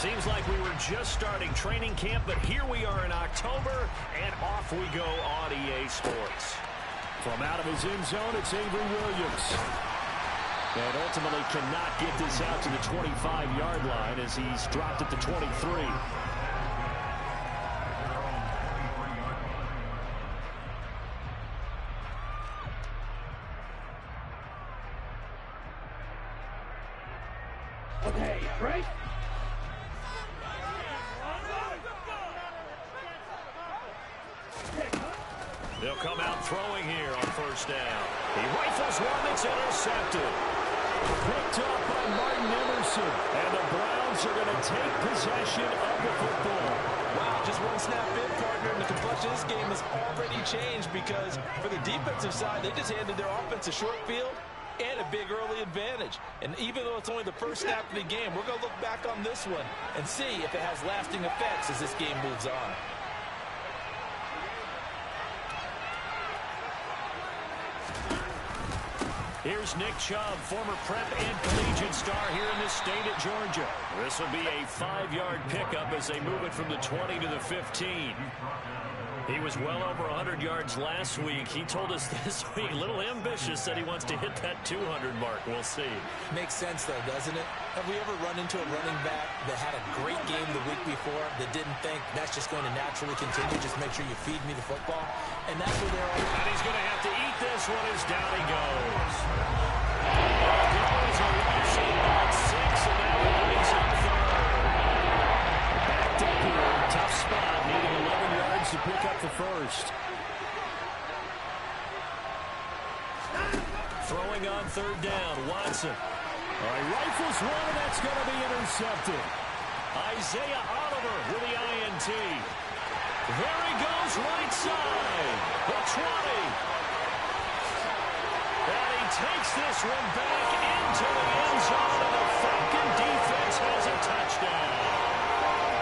Seems like we were just starting training camp, but here we are in October, and off we go on EA Sports. From out of his end zone, it's Avery Williams. And ultimately cannot get this out to the 25-yard line as he's dropped at the 23. Okay, right? They'll come out throwing here on first down. He rifles one that's intercepted. Picked up by Martin Emerson. And the Browns are going to take possession of the football. Wow, just one snap in, partner, and the complexion of this game has already changed because for the defensive side, they just handed their offense a short field and a big early advantage. And even though it's only the first snap of the game, we're going to look back on this one and see if it has lasting effects as this game moves on. Here's Nick Chubb, former prep and collegiate star here in the state of Georgia. This will be a 5-yard pickup as they move it from the 20 to the 15. He was well over 100 yards last week. He told us this week, a little ambitious, said he wants to hit that 200 mark. We'll see. Makes sense, though, doesn't it? Have we ever run into a running back that had a great game the week before that didn't think that's just going to naturally continue? Just make sure you feed me the football. And that's where they're all. And he's going to have to eat this one as down he goes. Goes a rushing about 6, and now it brings him third. Backed up here, tough spot, needing 11 yards to pick up the first. Throwing on third down, Watson. He rifles one, and that's going to be intercepted. Isaiah Oliver with the INT. There he goes, right side. The 20. And he takes this one back into the end zone, and the Falcon defense has a touchdown.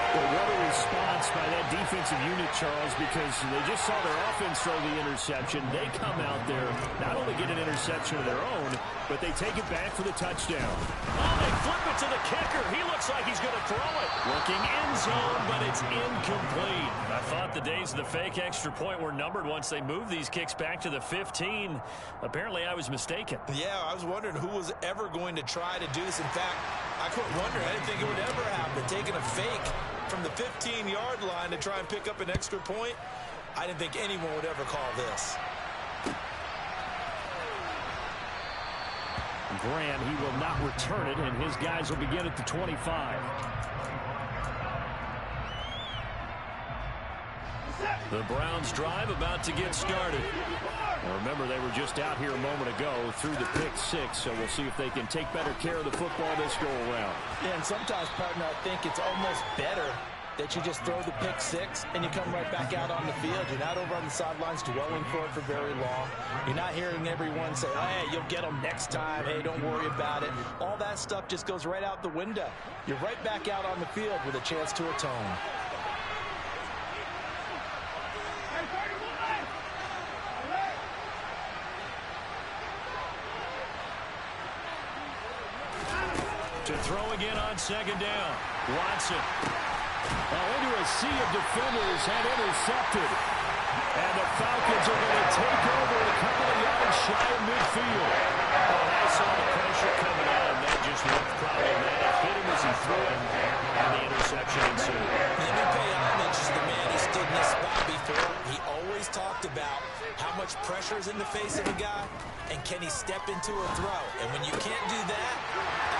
Well, what a response by that defensive unit, Charles, because they just saw their offense throw the interception. They come out there, not only get an interception of their own, but they take it back for the touchdown. Oh, they flip it to the kicker. He looks like he's going to throw it. Looking end zone, but it's incomplete. I thought the days of the fake extra point were numbered once they moved these kicks back to the 15. Apparently, I was mistaken. Yeah, I was wondering who was ever going to try to do this. In fact, I couldn't wonder. I didn't think it would ever happen. Taking a fake from the 15-yard line to try and pick up an extra point, I didn't think anyone would ever call this. Graham, he will not return it, and his guys will begin at the 25. The Browns drive about to get started. Now remember, they were just out here a moment ago through the pick 6, so we'll see if they can take better care of the football this go-around. Yeah, and sometimes, partner, I think it's almost better that you just throw the pick 6 and you come right back out on the field. You're not over on the sidelines dwelling for it for very long. You're not hearing everyone say, hey, you'll get them next time. Hey, don't worry about it. All that stuff just goes right out the window. You're right back out on the field with a chance to atone. To throw again on second down. Watson. Into a sea of defenders and intercepted. And the Falcons are going to take over a couple of yards shy of midfield. I saw the pressure coming out, and that just looked problematic. Hit him as he threw it, and the interception ensued. Let me pay homage to the man who stood in this spot before. He always talked about how much pressure is in the face of a guy, and can he step into a throw. And when you can't do that,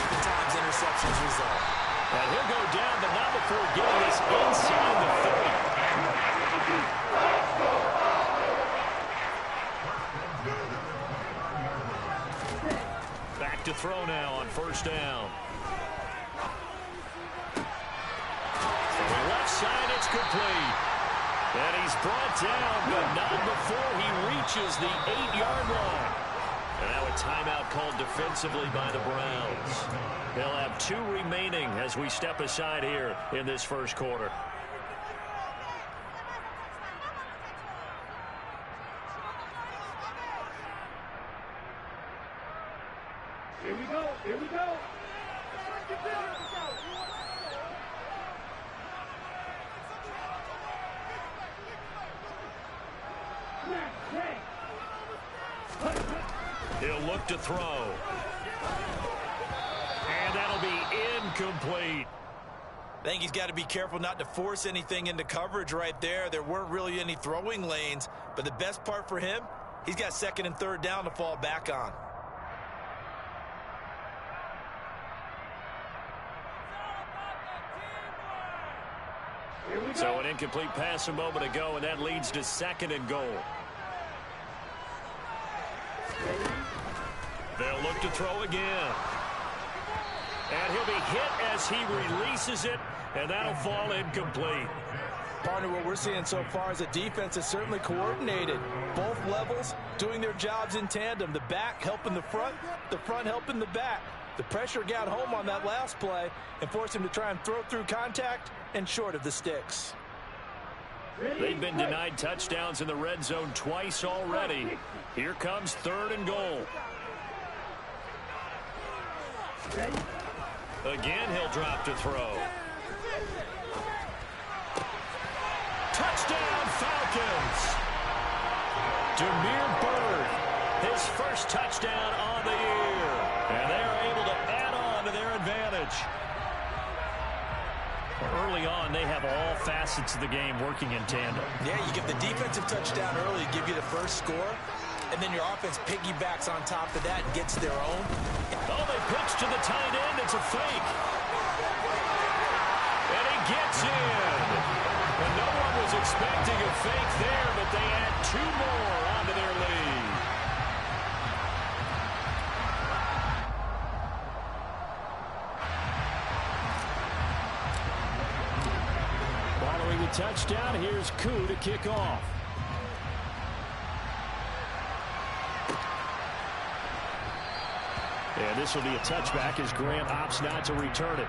oftentimes interceptions result. And he'll go down, but not before getting this inside the 30. Back to throw now on first down. Throwing left side, it's complete. And he's brought down, but not before he reaches the 8-yard line. And now a timeout called defensively by the Browns. They'll have 2 remaining as we step aside here in this first quarter. Here we go. Here we go. He'll look to throw. And that'll be incomplete. I think he's got to be careful not to force anything into coverage right there. There weren't really any throwing lanes, but the best part for him, he's got second and third down to fall back on. So an incomplete pass a moment ago, and that leads to second and goal. They'll look to throw again. And he'll be hit as he releases it, and that'll fall incomplete. Partner, what we're seeing so far is the defense is certainly coordinated. Both levels doing their jobs in tandem. The back helping the front helping the back. The pressure got home on that last play and forced him to try and throw through contact and short of the sticks. They've been denied touchdowns in the red zone twice already. Here comes third and goal. Again, he'll drop to throw. Touchdown, Falcons! Damiere Byrd, his first touchdown on the year. And they're able to add on to their advantage. Early on, they have all facets of the game working in tandem. Yeah, you get the defensive touchdown early, give you the first score, and then your offense piggybacks on top of that and gets their own. Oh, they pitch to the tight end. It's a fake. And he gets in. And no one was expecting a fake there, but they add two more onto their lead. Following the touchdown, here's Koo to kick off. And this will be a touchback as Grant opts not to return it.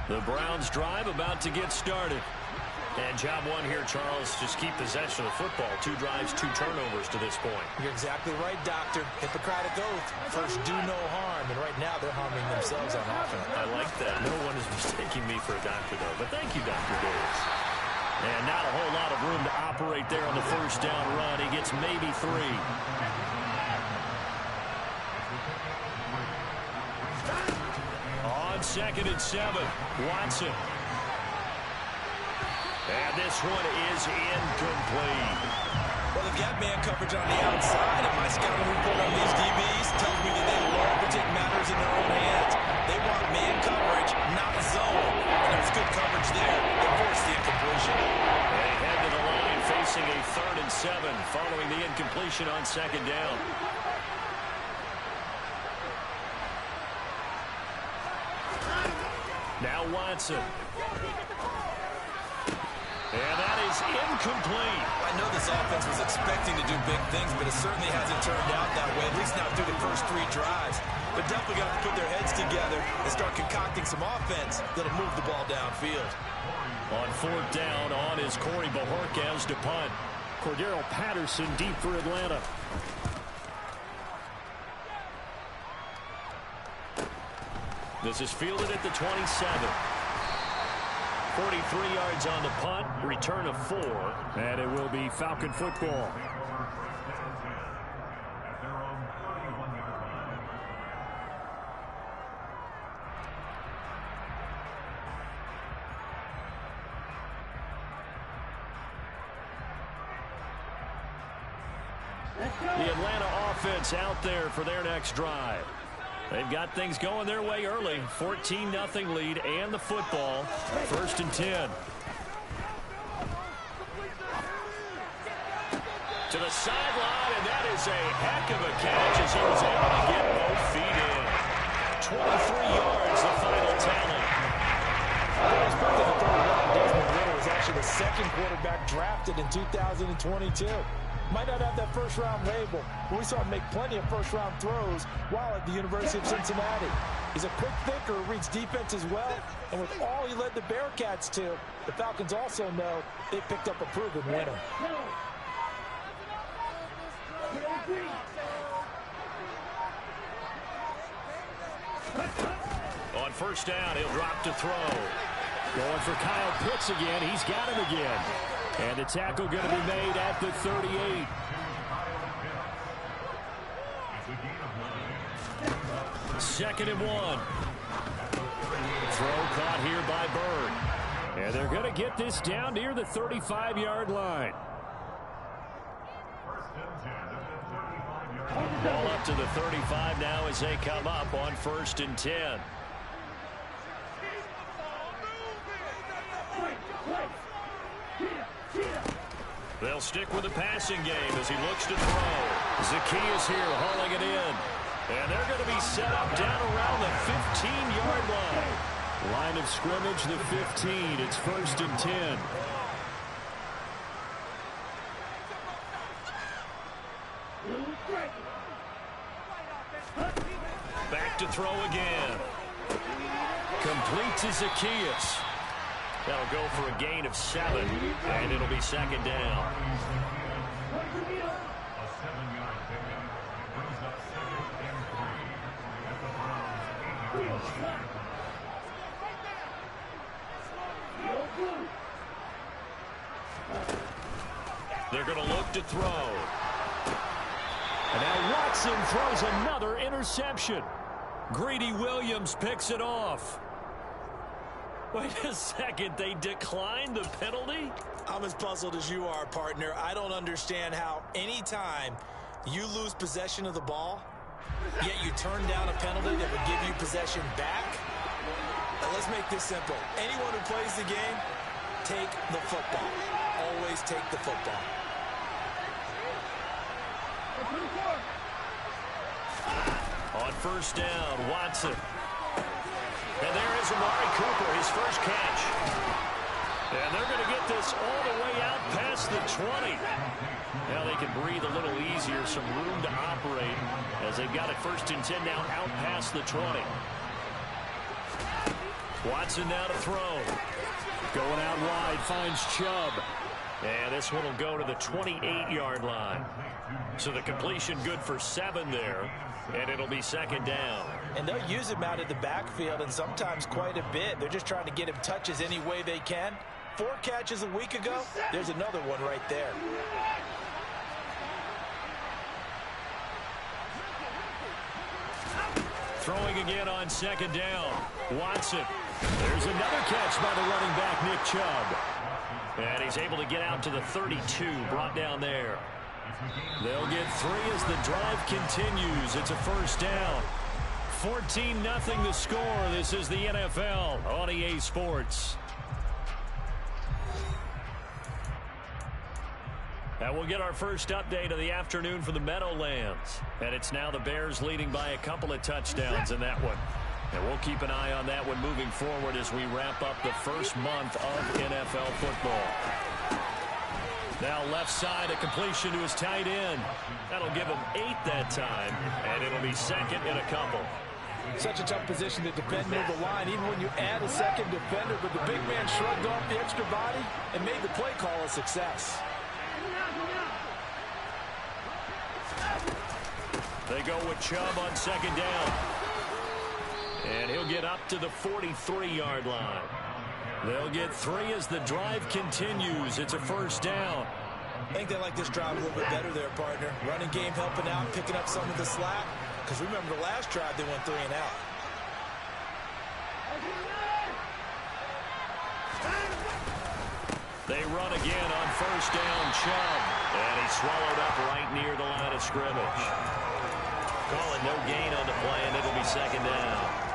The Browns drive about to get started. And job one here, Charles, just keep possession of the football. 2 drives, 2 turnovers to this point. You're exactly right, Doctor. Hippocratic oath. First, do no harm. And right now, they're harming themselves on offense. I like that. No one is mistaking me for a doctor, though. But thank you, Dr. Davis. And not a whole lot of room to operate there on the first down run. He gets maybe 3. On second and 7, Watson. And this one is incomplete. Well, they've got man coverage on the outside, and my scouting report on these DBs tells me that they love to take matters in their own hands. They want man coverage, not zone. And there's good coverage there. They forced the incompletion. They head to the line facing a 3rd and 7 following the incompletion on second down. Now Watson. And that is incomplete. I know this offense was expecting to do big things, but it certainly hasn't turned out that way, at least not through the first 3 drives. They're definitely going to have to put their heads together and start concocting some offense that'll move the ball downfield. On 4th down, on is Corey Bojorquez to punt. Cordero Patterson deep for Atlanta. This is fielded at the 27. 43 yards on the punt, return of 4, and it will be Falcon football. The Atlanta offense out there for their next drive. They've got things going their way early. 14-0 lead and the football. 1st and 10. To the sideline, and that is a heck of a catch as he was able to get both feet in. 23 yards, the final tally. Expected to throw it out. Desmond Ridder was actually the 2nd quarterback drafted in 2022. Might not have that first-round label, but we saw him make plenty of first-round throws while at the University of Cincinnati. He's a quick thinker who reads defense as well, and with all he led the Bearcats to, the Falcons also know they picked up a proven winner. On first down, he'll drop to throw. Going for Kyle Pitts again. He's got him again. And the tackle going to be made at the 38. Second and 1. Throw caught here by Bird. And they're going to get this down near the 35-yard line. Ball up to the 35 now as they come up on first and 10. They'll stick with the passing game as he looks to throw. Zaccheaus here hauling it in. And they're going to be set up down around the 15-yard line. Line of scrimmage, the 15. It's first and 10. Back to throw again. Complete to Zaccheaus. That'll go for a gain of 7, and it'll be second down. They're going to look to throw. And now Watson throws another interception. Greedy Williams picks it off. Wait a second, they declined the penalty? I'm as puzzled as you are, partner. I don't understand how anytime you lose possession of the ball, yet you turn down a penalty that would give you possession back. Now, let's make this simple. Anyone who plays the game, take the football. Always take the football. On first down, Watson. And there is Amari Cooper, his first catch. And they're going to get this all the way out past the 20. Now they can breathe a little easier, some room to operate as they've got it first and 10 now out past the 20. Watson now to throw. Going out wide, finds Chubb. And this one will go to the 28-yard line. So the completion good for 7 there, and it'll be second down. And they'll use him out of the backfield, and sometimes quite a bit. They're just trying to get him touches any way they can. 4 catches a week ago, there's another one right there. Throwing again on second down. Watson. There's another catch by the running back, Nick Chubb. And he's able to get out to the 32, brought down there. They'll get 3 as the drive continues. It's a first down. 14-0 the score. This is the NFL on EA Sports. And we'll get our first update of the afternoon for the Meadowlands. And it's now the Bears leading by a couple of touchdowns in that one. And we'll keep an eye on that one moving forward as we wrap up the first month of NFL football. Now left side, a completion to his tight end. That'll give him 8 that time, and it'll be second in a couple. Such a tough position to defend near the line, even when you add a second defender, but the big man shrugged off the extra body and made the play call a success. They go with Chubb on second down. And he'll get up to the 43-yard line. They'll get 3 as the drive continues. It's a first down. I think they like this drive a little bit better there, partner. Running game helping out, picking up some of the slack. Because remember the last drive, they went 3 and out. They run again on first down, Chubb. And he's swallowed up right near the line of scrimmage. Calling no gain on the play, and it'll be second down.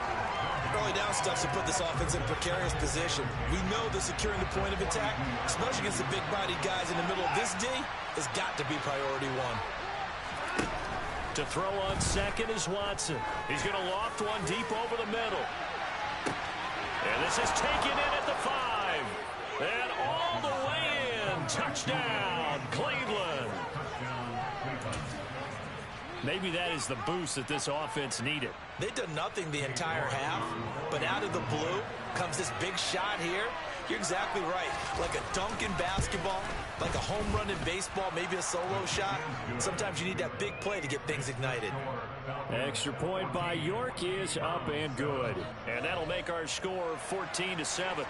Early down stuff to put this offense in a precarious position. We know that securing the point of attack, especially against the big-bodied guys in the middle of this D, has got to be priority 1. To throw on second is Watson. He's going to loft one deep over the middle. And this is taken in at the 5. And all the way in. Touchdown, Cleveland. Maybe that is the boost that this offense needed. They've done nothing the entire half, but out of the blue comes this big shot here. You're exactly right. Like a dunk in basketball, like a home run in baseball, maybe a solo shot. Sometimes you need that big play to get things ignited. Extra point by York is up and good. And that'll make our score 14-7.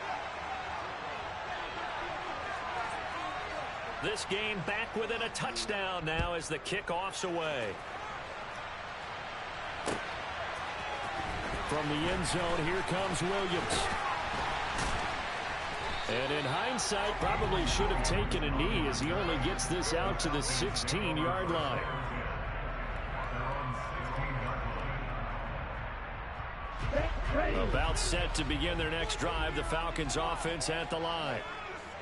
This game back within a touchdown now as the kickoff's away. From the end zone, here comes Williams. And in hindsight, probably should have taken a knee as he only gets this out to the 16-yard line. About set to begin their next drive, the Falcons offense at the line.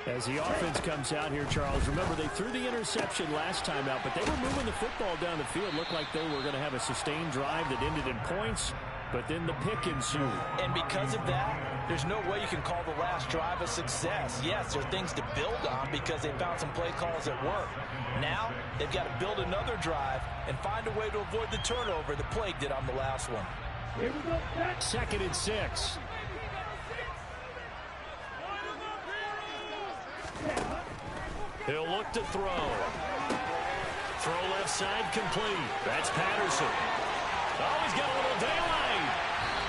As the offense comes out here, Charles, remember they threw the interception last time out, but they were moving the football down the field. Looked like they were going to have a sustained drive that ended in points, but then the pick ensued. And because of that, there's no way you can call the last drive a success. Yes, there are things to build on because they found some play calls at work. Now, they've got to build another drive and find a way to avoid the turnover the Plague did on the last one. Here we go. 2nd and 6. He'll look to throw. Throw left side complete. That's Patterson. Oh, he's got a little daylight.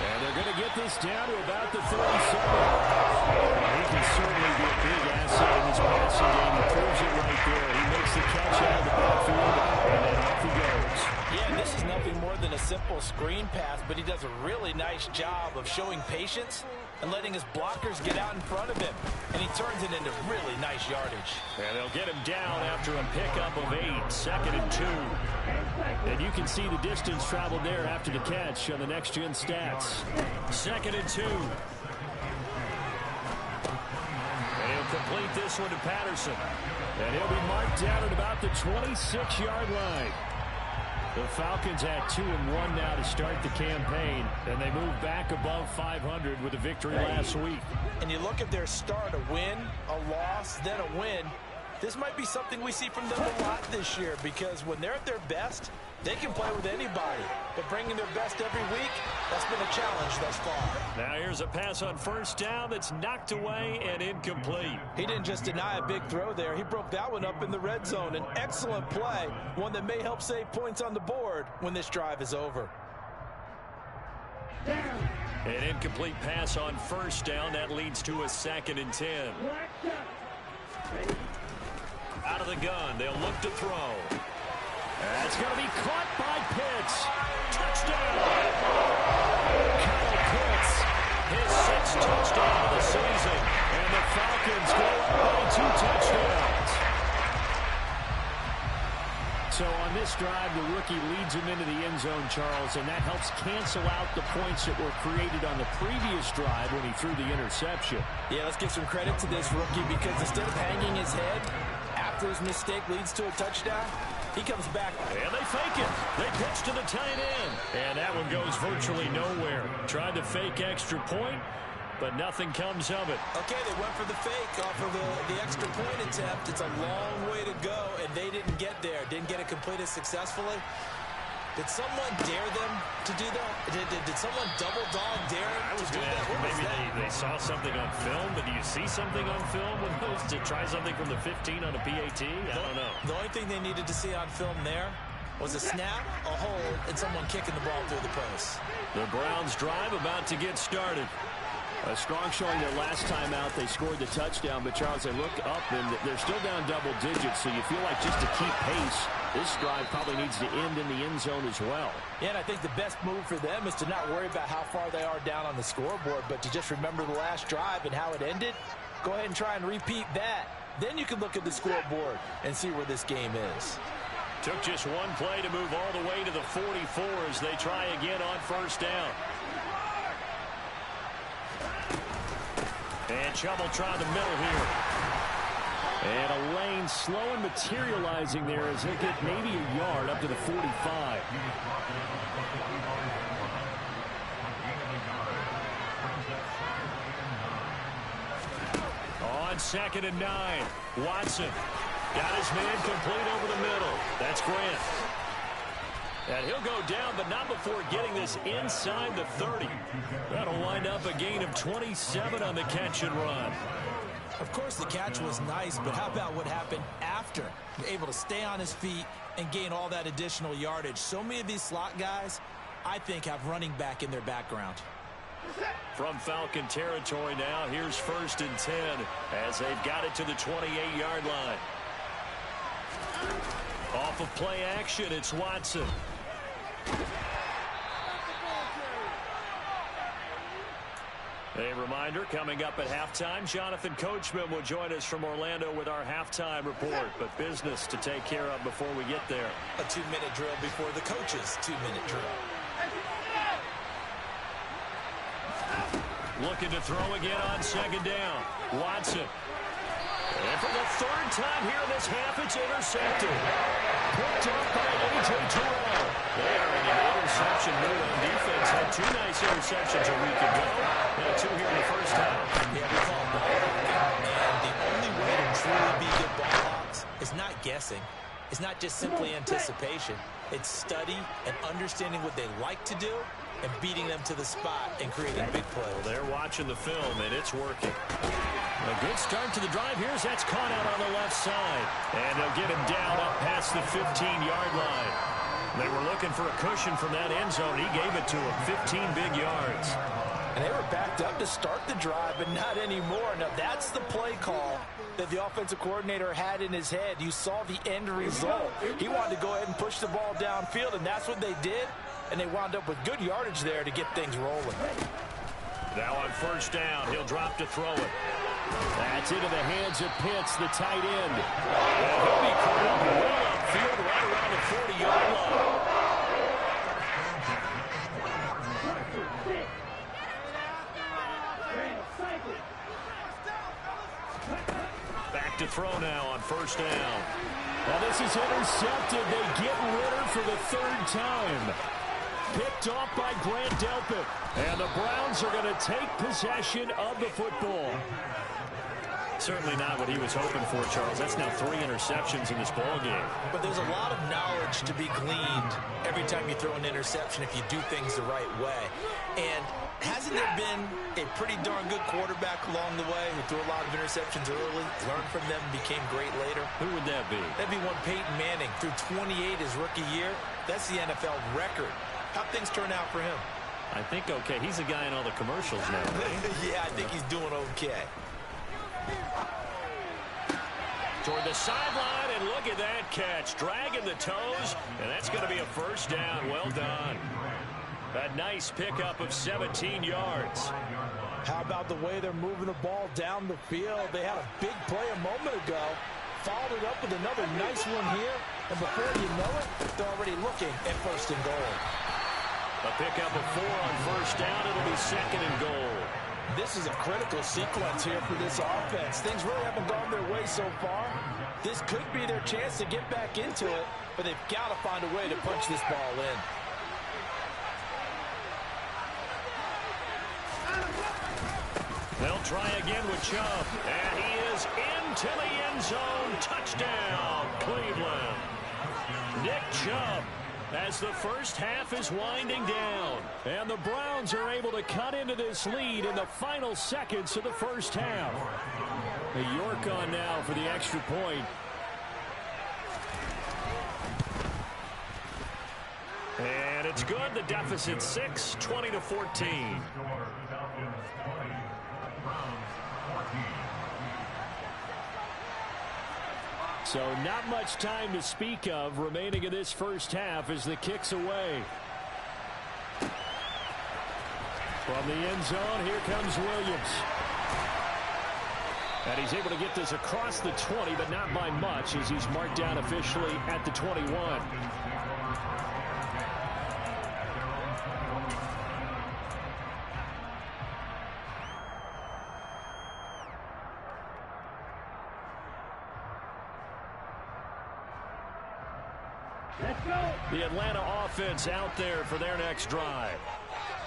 And they're going to get this down to about the 37. He can certainly be a big asset in this passing game. He proves it right there. He makes the catch out of the backfield, and then off he goes. Yeah, this is nothing more than a simple screen pass, but he does a really nice job of showing patience and letting his blockers get out in front of him. And he turns it into really nice yardage. And they'll get him down after a pickup of 8. 2nd and 2. And you can see the distance traveled there after the catch on the next-gen stats. 2nd and 2. And he'll complete this one to Patterson. And he'll be marked down at about the 26-yard line. The Falcons had 2-1 now to start the campaign, and they moved back above 500 with a victory last week. And you look at their start, a win, a loss, then a win. This might be something we see from them a lot this year because when they're at their best, they can play with anybody. But bringing their best every week, that's been a challenge thus far. Now here's a pass on 1st down that's knocked away and incomplete. He didn't just deny a big throw there. He broke that one up in the red zone. An excellent play, one that may help save points on the board when this drive is over. An incomplete pass on 1st down. That leads to a 2nd and 10. Out of the gun, they'll look to throw. That's going to be caught by Pitts. Touchdown! Kyle Pitts, his 6th touchdown of the season. And the Falcons go up by 2 touchdowns. So on this drive, the rookie leads him into the end zone, Charles, and that helps cancel out the points that were created on the previous drive when he threw the interception. Yeah, let's give some credit to this rookie because instead of hanging his head after his mistake leads to a touchdown, he comes back. And they fake it. They pitch to the tight end. And that one goes virtually nowhere. Tried to fake extra point, but nothing comes of it. Okay, they went for the fake off of the extra point attempt. It's a long way to go, and they didn't get there. Didn't get it completed successfully. Did someone dare them to do that? Did someone double dog dare them to do that? Maybe they saw something on film, but do you see something on film when those to try something from the 15 on a PAT? I don't know. The only thing they needed to see on film there was a snap, a hold, and someone kicking the ball through the post. The Browns drive about to get started. A strong showing their last time out. They scored the touchdown, but Charles, they look up and they're still down double digits, so you feel like just to keep pace, this drive probably needs to end in the end zone as well. Yeah, and I think the best move for them is to not worry about how far they are down on the scoreboard, but to just remember the last drive and how it ended. Go ahead and try and repeat that. Then you can look at the scoreboard and see where this game is. Took just one play to move all the way to the 44 as they try again on 1st down. And Chubb will try the middle here. And a lane slow and materializing there as they get maybe a yard up to the 45. On 2nd and 9, Watson got his man complete over the middle. That's Grant. And he'll go down, but not before getting this inside the 30. That'll wind up a gain of 27 on the catch and run. Of course, the catch was nice, but how about what happened after? You're able to stay on his feet and gain all that additional yardage. So many of these slot guys, I think, have running back in their background. From Falcon territory now, here's 1st and 10 as they've got it to the 28-yard line. Off of play action, it's Watson. A reminder, coming up at halftime, Jonathan Coachman will join us from Orlando with our halftime report. But business to take care of before we get there. A 2-minute drill before the coach's 2-minute drill. Looking to throw again on 2nd down. Watson. And for the 3rd time here in this half, it's intercepted. Picked up by A.J. Terrell. They are in an interception mood on defense. Had 2 nice interceptions a week ago. Now 2 here in the first half. Yeah, we call ball hawking. And the only way to truly be good ball hawks is not guessing. It's not just simply anticipation. It's study and understanding what they like to do and beating them to the spot and creating big plays. Well, they're watching the film, and it's working. A good start to the drive. Here's that's caught out on the left side. And they'll get him down up past the 15-yard line. They were looking for a cushion from that end zone. He gave it to him, 15 big yards. And they were backed up to start the drive, but not anymore. Now, that's the play call that the offensive coordinator had in his head. You saw the end result. He wanted to go ahead and push the ball downfield, and that's what they did. And they wound up with good yardage there to get things rolling. Now on 1st down, he'll drop to throw it. That's into the hands of Pitts, the tight end. And he'll be corralled well upfield right around the 40-yard line. Back to throw now on 1st down. Well, this is intercepted. They get Ritter for the 3rd time. Picked off by Grant Delpit. And the Browns are going to take possession of the football. Certainly not what he was hoping for, Charles. That's now 3 interceptions in this ball game. But there's a lot of knowledge to be gleaned every time you throw an interception if you do things the right way. And hasn't there been a pretty darn good quarterback along the way who threw a lot of interceptions early, learned from them, became great later? Who would that be? That'd be one Peyton Manning. Threw 28 his rookie year. That's the NFL record. How'd things turn out for him? I think okay. He's a guy in all the commercials now, right? Yeah, I think he's doing okay. Toward the sideline, and look at that catch. Dragging the toes, and that's going to be a 1st down. Well done. A nice pickup of 17 yards. How about the way they're moving the ball down the field? They had a big play a moment ago. Followed it up with another nice one here. And before you know it, they're already looking at 1st and goal. A pickup of 4 on 1st down. It'll be 2nd and goal. This is a critical sequence here for this offense. Things really haven't gone their way so far. This could be their chance to get back into it, but they've got to find a way to punch this ball in. They'll try again with Chubb, and he is into the end zone. Touchdown, Cleveland. Nick Chubb, as the first half is winding down. And the Browns are able to cut into this lead in the final seconds of the first half. York on now for the extra point. And it's good. The deficit 6, 20-14. So not much time to speak of remaining in this first half as the kick's away. From the end zone, here comes Williams. And he's able to get this across the 20, but not by much as he's marked down officially at the 21. The Atlanta offense out there for their next drive.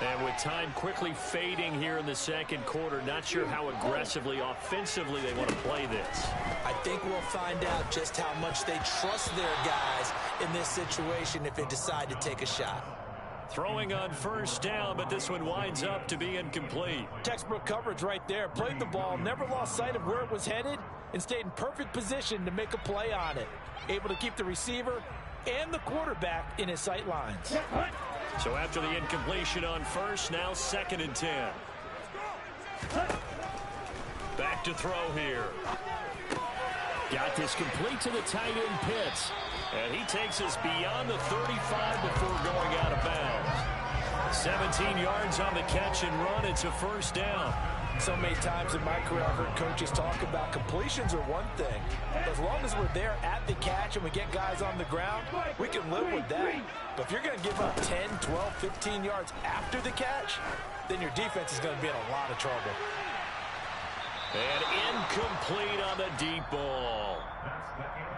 And with time quickly fading here in the second quarter, not sure how aggressively, offensively they want to play this. I think we'll find out just how much they trust their guys in this situation if they decide to take a shot. Throwing on first down, but this one winds up to be incomplete. Textbook coverage right there. Played the ball, never lost sight of where it was headed, and stayed in perfect position to make a play on it. Able to keep the receiver and the quarterback in his sight lines. So after the incompletion on first, now 2nd and 10. Back to throw here. Got this complete to the tight end Pitts. And he takes us beyond the 35 before going out of bounds. 17 yards on the catch and run. It's a first down. So many times in my career, I've heard coaches talk about completions are one thing. As long as we're there at the catch and we get guys on the ground, we can live with that. But if you're going to give up 10, 12, 15 yards after the catch, then your defense is going to be in a lot of trouble. And incomplete on the deep ball.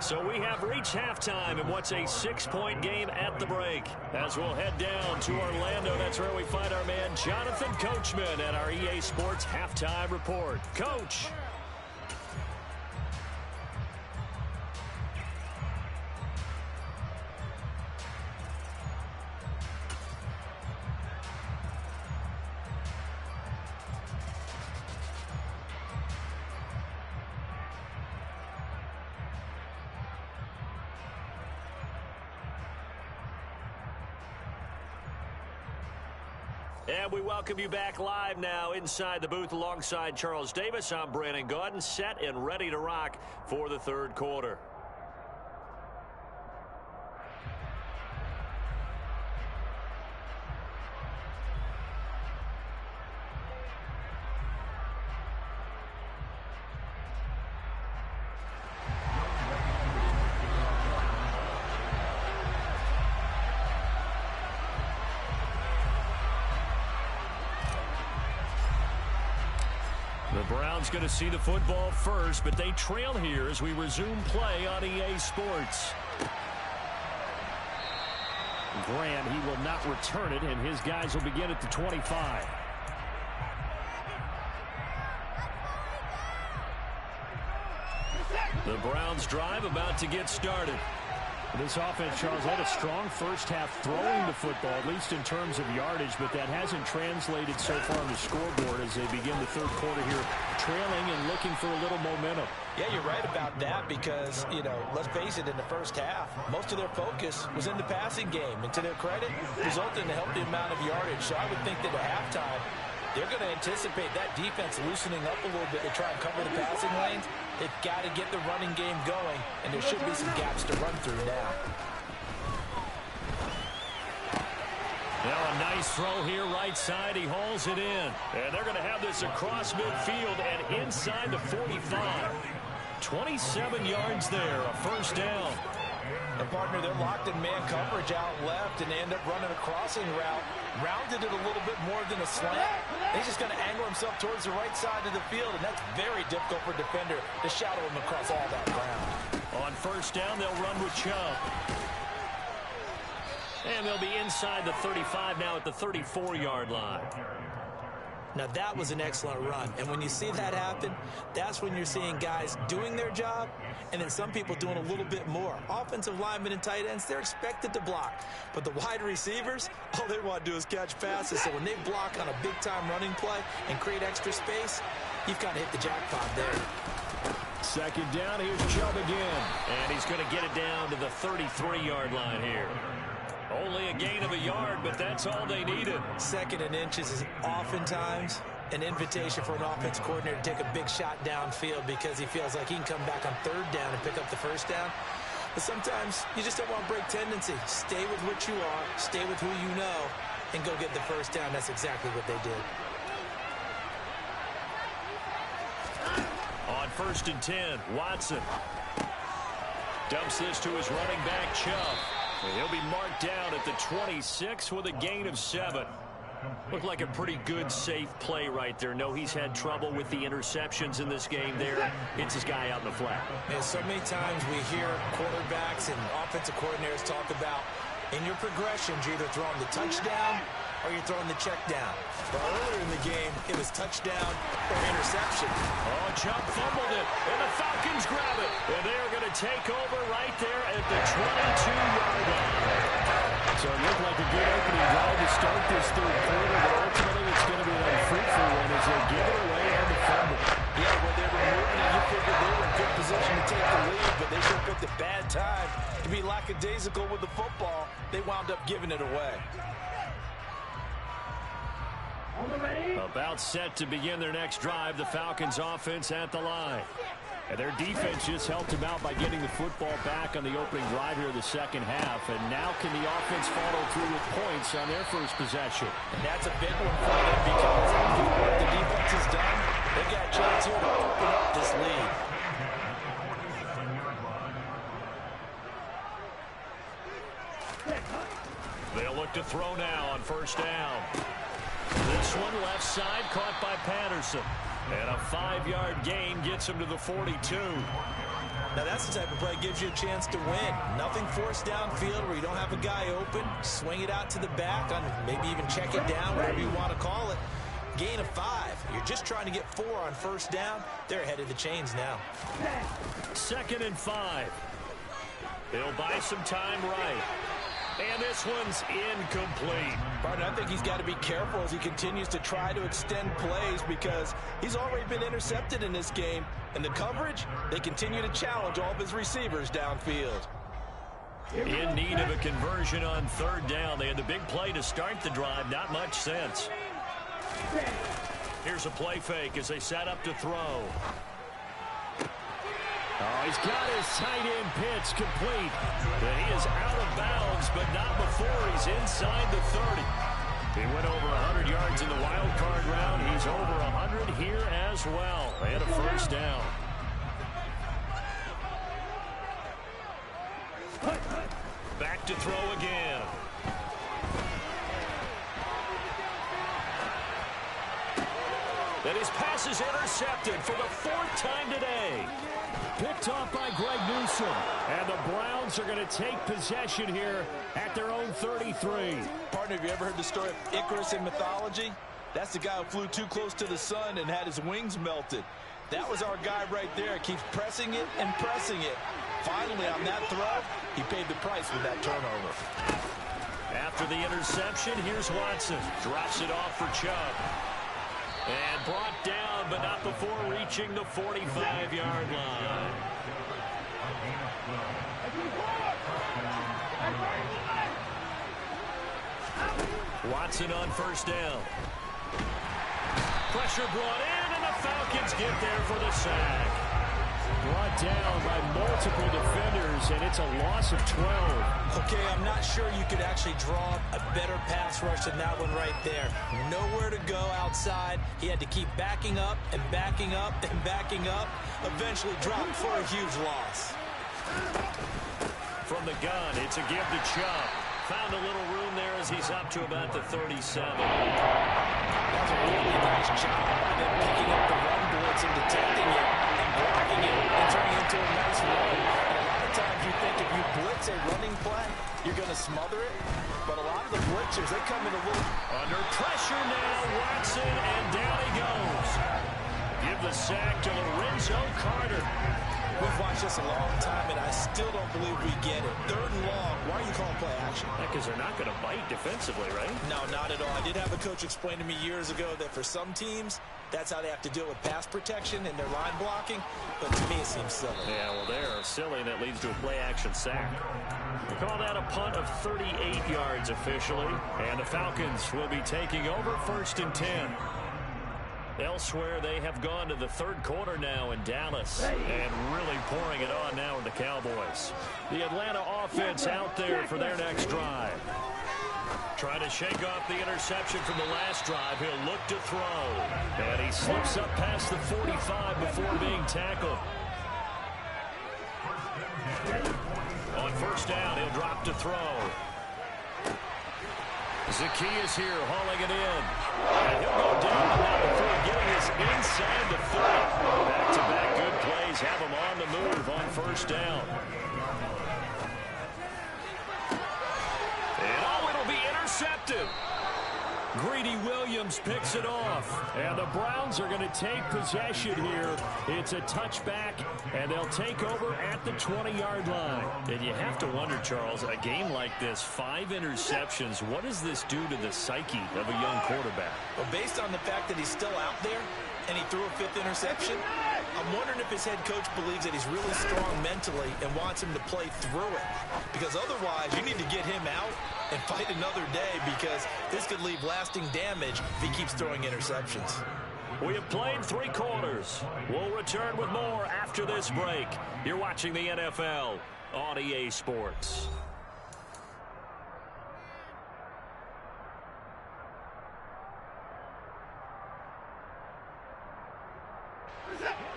So we have reached halftime in what's a 6-point game at the break. As we'll head down to Orlando, that's where we find our man Jonathan Coachman at our EA Sports Halftime Report. Coach. And we welcome you back live now inside the booth alongside Charles Davis. I'm Brandon Gaudin, set and ready to rock for the third quarter. The Browns going to see the football first, but they trail here as we resume play on EA Sports. Graham, he will not return it, and his guys will begin at the 25. The Browns drive about to get started. This offense, Charles, had a strong first half throwing the football, at least in terms of yardage, but that hasn't translated so far on the scoreboard as they begin the third quarter here, trailing and looking for a little momentum. Yeah, you're right about that because, you know, let's face it, in the first half, most of their focus was in the passing game. And to their credit, resulted in a healthy amount of yardage. So I would think that at halftime, they're going to anticipate that defense loosening up a little bit to try and cover the passing lanes. They've got to get the running game going, and there should be some gaps to run through now. Now a nice throw here right side. He hauls it in. And they're going to have this across midfield and inside the 45. 27 yards there, a first down. And partner, they're locked in man coverage out left, and they end up running a crossing route. Rounded it a little bit more than a slant. He's just going to angle himself towards the right side of the field, and that's very difficult for a defender to shadow him across all that ground. On first down, they'll run with Chubb. And they'll be inside the 35 now at the 34-yard line. Now, that was an excellent run. And when you see that happen, that's when you're seeing guys doing their job and then some people doing a little bit more. Offensive linemen and tight ends, they're expected to block. But the wide receivers, all they want to do is catch passes. So when they block on a big-time running play and create extra space, you've kind of hit the jackpot there. Second down, here's Chubb again. And he's going to get it down to the 33-yard line here. Only a gain of a yard, but that's all they needed. Second and inches is oftentimes an invitation for an offense coordinator to take a big shot downfield because he feels like he can come back on third down and pick up the first down. But sometimes you just don't want to break tendency. Stay with what you are, stay with who you know, and go get the first down. That's exactly what they did. On first and 10, Watson dumps this to his running back, Chubb. And he'll be marked down at the 26 with a gain of 7. Looked like a pretty good, safe play right there. No, he's had trouble with the interceptions in this game there. Hits his guy out in the flat. And so many times we hear quarterbacks and offensive coordinators talk about In your progressions, you're either throwing the touchdown or you're throwing the check down. But earlier in the game, it was touchdown or interception. Oh, Chubb fumbled it, and the Falcons grab it. And they are going to take over right there at the 22-yard line. So it looked like a good opening drive to start this third quarter, but ultimately it's going to be an unfruitful one as they give it away on the fumble. Yeah, when they were moving it, you figured they were in good position to take the lead, but they sure picked a bad time to be lackadaisical with the football. They wound up giving it away. About set to begin their next drive, the Falcons offense at the line. And their defense just helped them out by getting the football back on the opening drive here in the second half. And now can the offense follow through with points on their first possession? And that's a big one for them because after what the defense has done, they got a chance here to open up this lead. They'll look to throw now on first down. This one left side caught by Patterson. And a 5-yard gain gets him to the 42. Now that's the type of play that gives you a chance to win. Nothing forced downfield where you don't have a guy open. Swing it out to the back, on maybe even check it down, whatever you want to call it. Gain of 5. You're just trying to get 4 on first down. They're ahead of the chains now. 2nd and 5. They'll buy some time right. And this one's incomplete. Partner, I think he's got to be careful as he continues to try to extend plays because he's already been intercepted in this game. And the coverage, they continue to challenge all of his receivers downfield. In need of a conversion on third down. They had the big play to start the drive. Not much sense. Here's a play fake as they set up to throw. Oh, he's got his tight end pitch complete. But he is out of bounds, but not before he's inside the 30. He went over 100 yards in the wild card round. He's over 100 here as well. And a first down. Back to throw again. And his pass is intercepted for the 4th time today. Picked off by Greg Newsome. And the Browns are going to take possession here at their own 33. Partner, have you ever heard the story of Icarus in mythology? That's the guy who flew too close to the sun and had his wings melted. That was our guy right there. Keeps pressing it and pressing it. Finally, on that throw, he paid the price with that turnover. After the interception, here's Watson. Drops it off for Chubb. And brought down, but not before reaching the 45-yard line. Watson on first down. Pressure brought in, and the Falcons get there for the sack. Brought down by multiple defenders, and it's a loss of 12. Okay, I'm not sure you could actually draw a better pass rush than that one right there. Nowhere to go outside. He had to keep backing up and backing up and backing up. Eventually dropped for a huge loss. From the gun, it's a give to Chubb. Found a little room there as he's up to about the 37. That's a really nice job by them picking up the run blitz and detecting it and blocking it and turning it into a nice run. And a lot of times you think if you blitz a running play, you're going to smother it. But a lot of the blitzers, they come in a little... Under pressure now, Watson, and down he goes. Give the sack to Lorenzo Carter. We've watched this a long time, and I still don't believe we get it. 3rd and long. Why are you calling play action? Because they're not going to bite defensively, right? No, not at all. I did have a coach explain to me years ago that for some teams, that's how they have to deal with pass protection and their line blocking. But to me, it seems silly. Yeah, well, they're silly, and that leads to a play-action sack. We call that a punt of 38 yards officially. And the Falcons will be taking over 1st and 10. Elsewhere, they have gone to the 3rd quarter now in Dallas and really pouring it on now with the Cowboys. The Atlanta offense out there for their next drive. Trying to shake off the interception from the last drive. He'll look to throw. And he slips up past the 45 before being tackled. On first down, he'll drop to throw. Zaccheaus here hauling it in. And he'll go down now before getting us inside the 30. Back-to-back good plays have him on the move on first down. intercepted. Greedy Williams picks it off. And the Browns are going to take possession here. It's a touchback, and they'll take over at the 20-yard line. And you have to wonder, Charles, a game like this, 5 interceptions, what does this do to the psyche of a young quarterback? Well, based on the fact that he's still out there and he threw a 5th interception, I'm wondering if his head coach believes that he's really strong mentally and wants him to play through it. Because otherwise, you need to get him out and fight another day, because this could leave lasting damage if he keeps throwing interceptions. We have played 3 quarters. We'll return with more after this break. You're watching the NFL on EA Sports.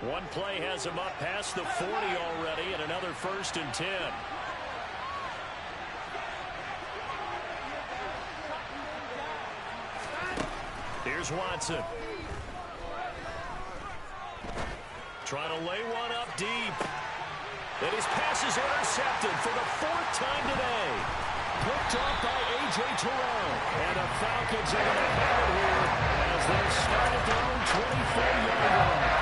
One play has him up past the 40 already, and another 1st and 10. Here's Watson. Trying to lay one up deep. And his pass is intercepted for the 4th time today. Picked off by A.J. Terrell. And the Falcons are going to have it here as they start at their own 24-yard line.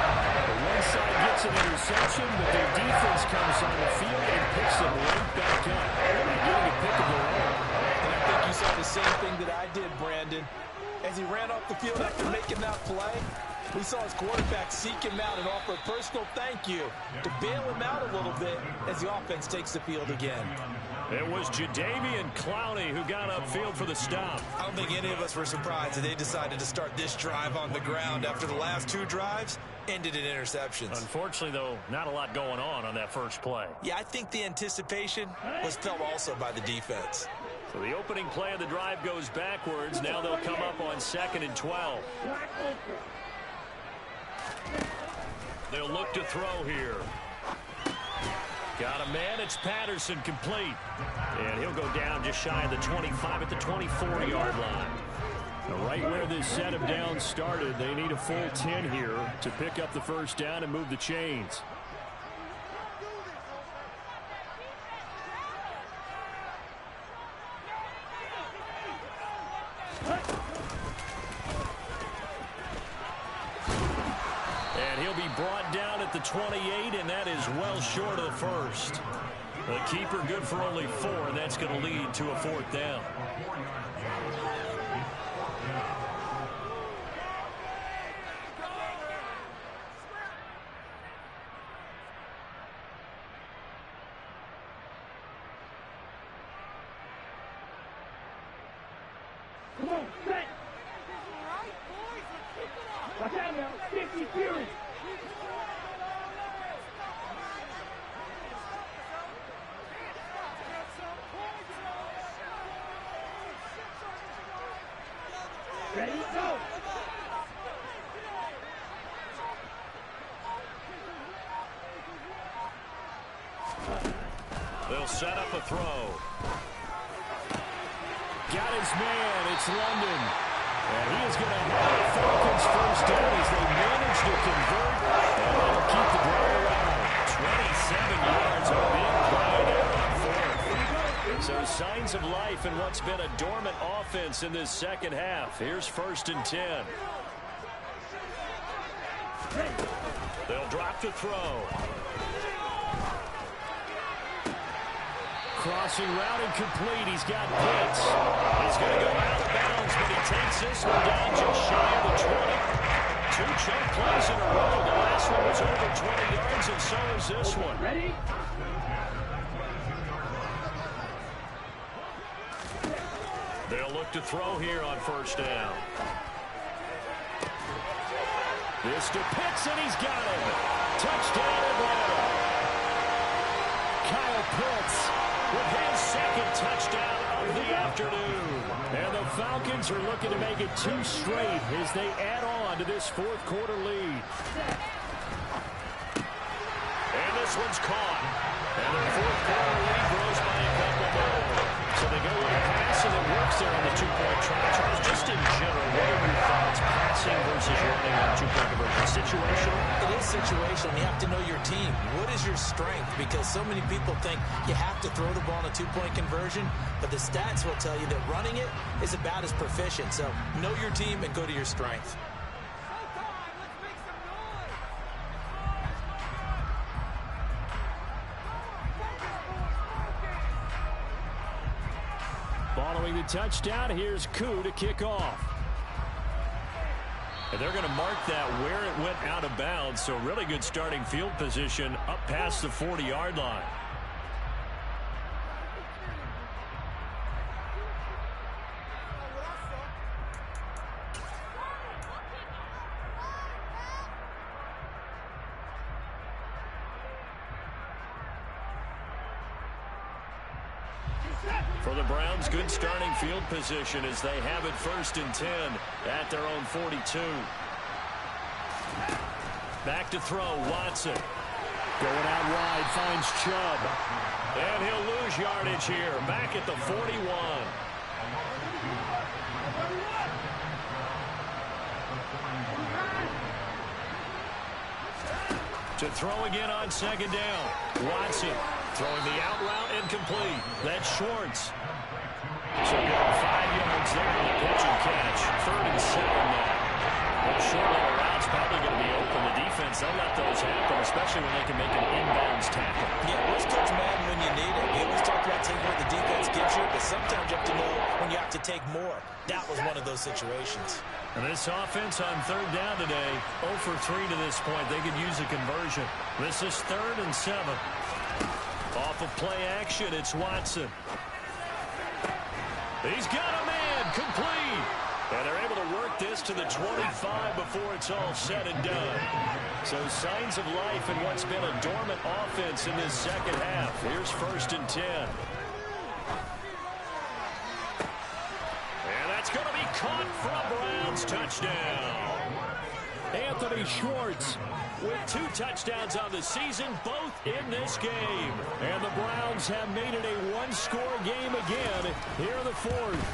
The one side gets an interception, but their defense comes on the field and picks them right back up. They're getting a pick of their own. And I think you saw the same thing that I did, Brandon. As he ran off the field after making that play, we saw his quarterback seek him out and offer a personal thank you to bail him out a little bit as the offense takes the field again. It was Jadeveon Clowney who got upfield for the stop. I don't think any of us were surprised that they decided to start this drive on the ground after the last 2 drives ended in interceptions. Unfortunately, though, not a lot going on that first play. Yeah, I think the anticipation was felt also by the defense. So the opening play of the drive goes backwards. Now they'll come up on 2nd and 12. They'll look to throw here. Got a man. It's Patterson, complete. And he'll go down just shy of the 25 at the 24-yard line. Now, right where this set of downs started, they need a full 10 here to pick up the 1st down and move the chains. And he'll be brought down at the 28, and that is well short of the 1st. The keeper good for only 4, and that's going to lead to a 4th down. Come on, set. Watch out now. 50 Fury. Ready, go. They'll set up a throw. Got his man. It's London. And he is going to have the Falcons 1st down as they manage to convert. And they'll keep the drive alive. 27 yards of big play there on 4th. So signs of life in what's been a dormant offense in this second half. Here's 1st and 10. They'll drop to throw. Crossing route and complete. He's got Pitts. He's going to go out of bounds, but he takes this one down just shy of the 20. 2 chunk plays in a row. The last one was over 20 yards, and so is this one. Ready? They'll look to throw here on 1st down. This to Pitts, and he's got him. Touchdown, Atlanta. Kyle Pitts with his 2nd touchdown of the afternoon. And the Falcons are looking to make it 2 straight as they add on to this 4th quarter lead. And this one's caught. And the 4th quarter lead grows by a couple more. So they go with a pass, and it works there on the 2-point try. Charles, just in general, what are your thoughts, passing versus running on 2-point conversion? Situational? It is situation, you have to know your team. What is your strength? Because so many people think you have to throw the ball in a two-point conversion, but the stats will tell you that running it is about as proficient. So know your team and go to your strength. Following the touchdown, here's Koo to kick off. And they're going to mark that where it went out of bounds, so really good starting field position up past the 40-yard line. For the Browns, good starting field position as they have it 1st and 10 at their own 42. Back to throw, Watson. Going out wide, finds Chubb. And he'll lose yardage here, back at the 41. To throw again on 2nd down. Watson throwing the out route incomplete. That's Schwartz. So going 5 yards there on the pitch and catch. 3rd and 7 now. Those short little routes probably going to be open. The defense, they'll let those happen, especially when they can make an inbounds tackle. Yeah, where's Coach Madden when you need it? We always talk about taking what the defense gives you, but sometimes you have to know when you have to take more. That was one of those situations. And this offense on 3rd down today, 0 for 3 to this point. They could use a conversion. This is 3rd and 7. Off of play action, it's Watson. He's got a man, complete. And they're able to work this to the 25 before it's all said and done. So signs of life in what's been a dormant offense in this second half. Here's 1st and 10. And that's going to be caught for a Browns touchdown. Anthony Schwartz with 2 touchdowns on the season, both in this game. And the Browns have made it a one-score game again here in the 4th.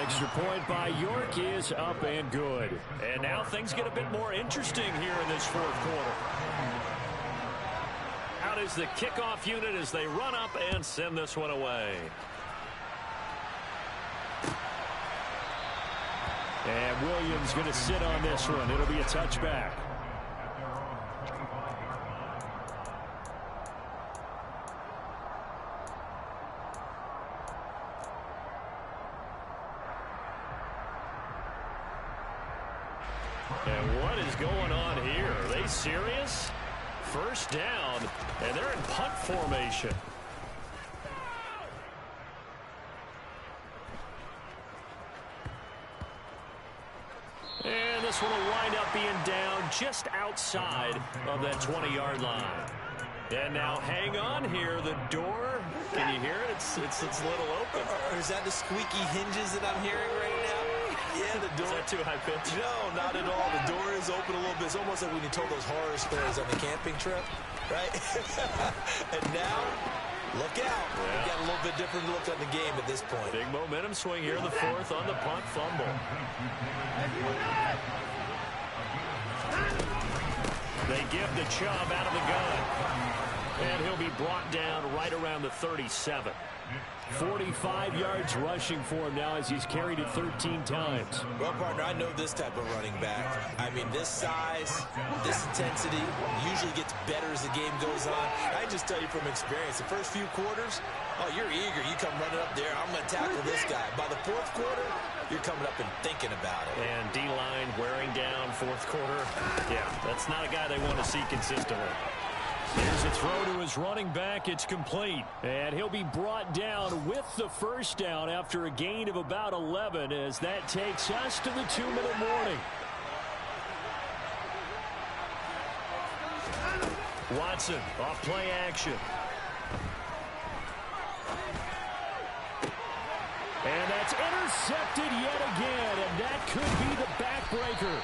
Extra point by York is up and good. And now things get a bit more interesting here in this 4th quarter. Out is the kickoff unit as they run up and send this one away. And Williams going to sit on this one. It'll be a touchback. And what is going on here? Are they serious? 1st down, and they're in punt formation. And this one will wind up being down just outside of that 20-yard line. And now hang on here. The door, can you hear it? It's a little open. Or is that the squeaky hinges that I'm hearing right now? Yeah, the door. Is that too high pitch? No, not at all. The door is open a little bit. It's almost like when you told those horror stories on the camping trip, right? And now, look out. Yeah. We've got a little bit different look on the game at this point. Big momentum swing here in the 4th on the punt fumble. They give the Chubb out of the gun. And he'll be brought down right around the 37. 45 yards rushing for him now as he's carried it 13 times. Well, partner, I know this type of running back. I mean, this size, this intensity usually gets better as the game goes on. I just tell you from experience, the first few quarters, oh, you're eager. You come running up there, I'm going to tackle this guy. By the 4th quarter, you're coming up and thinking about it. And D-line wearing down 4th quarter. Yeah, that's not a guy they want to see consistently. Here's a throw to his running back. It's complete. And he'll be brought down with the 1st down after a gain of about 11 as that takes us to the 2-minute warning. Watson off play action. And that's intercepted yet again. And that could be the backbreaker.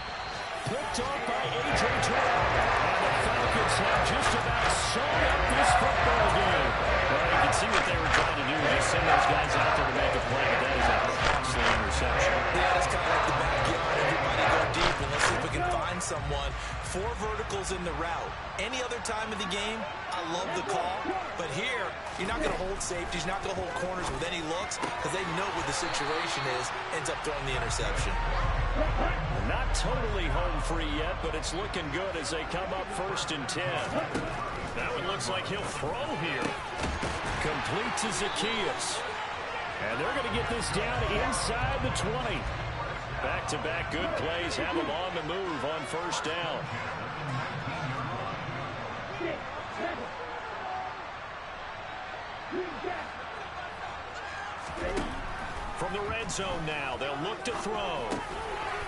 Picked off by A.J. Terrell. And the Falcons have just about sewn up this football game. Well, you can see what they were trying to do. Just send those guys out there to make a play. But that is a costly interception. Yeah, it's kind of like the backyard. Everybody go deep, and let's see if we can find find someone, 4 verticals in the route. Any other time of the game, I love the call. But here, you're not going to hold safeties, you're not going to hold corners with any looks because they know what the situation is, ends up throwing the interception. Not totally home free yet, but it's looking good as they come up 1st and 10. That one looks like he'll throw here. Complete to Zaccheaus. And they're going to get this down inside the 20. Back-to-back good plays have them on the move on 1st down. From the red zone now, they'll look to throw.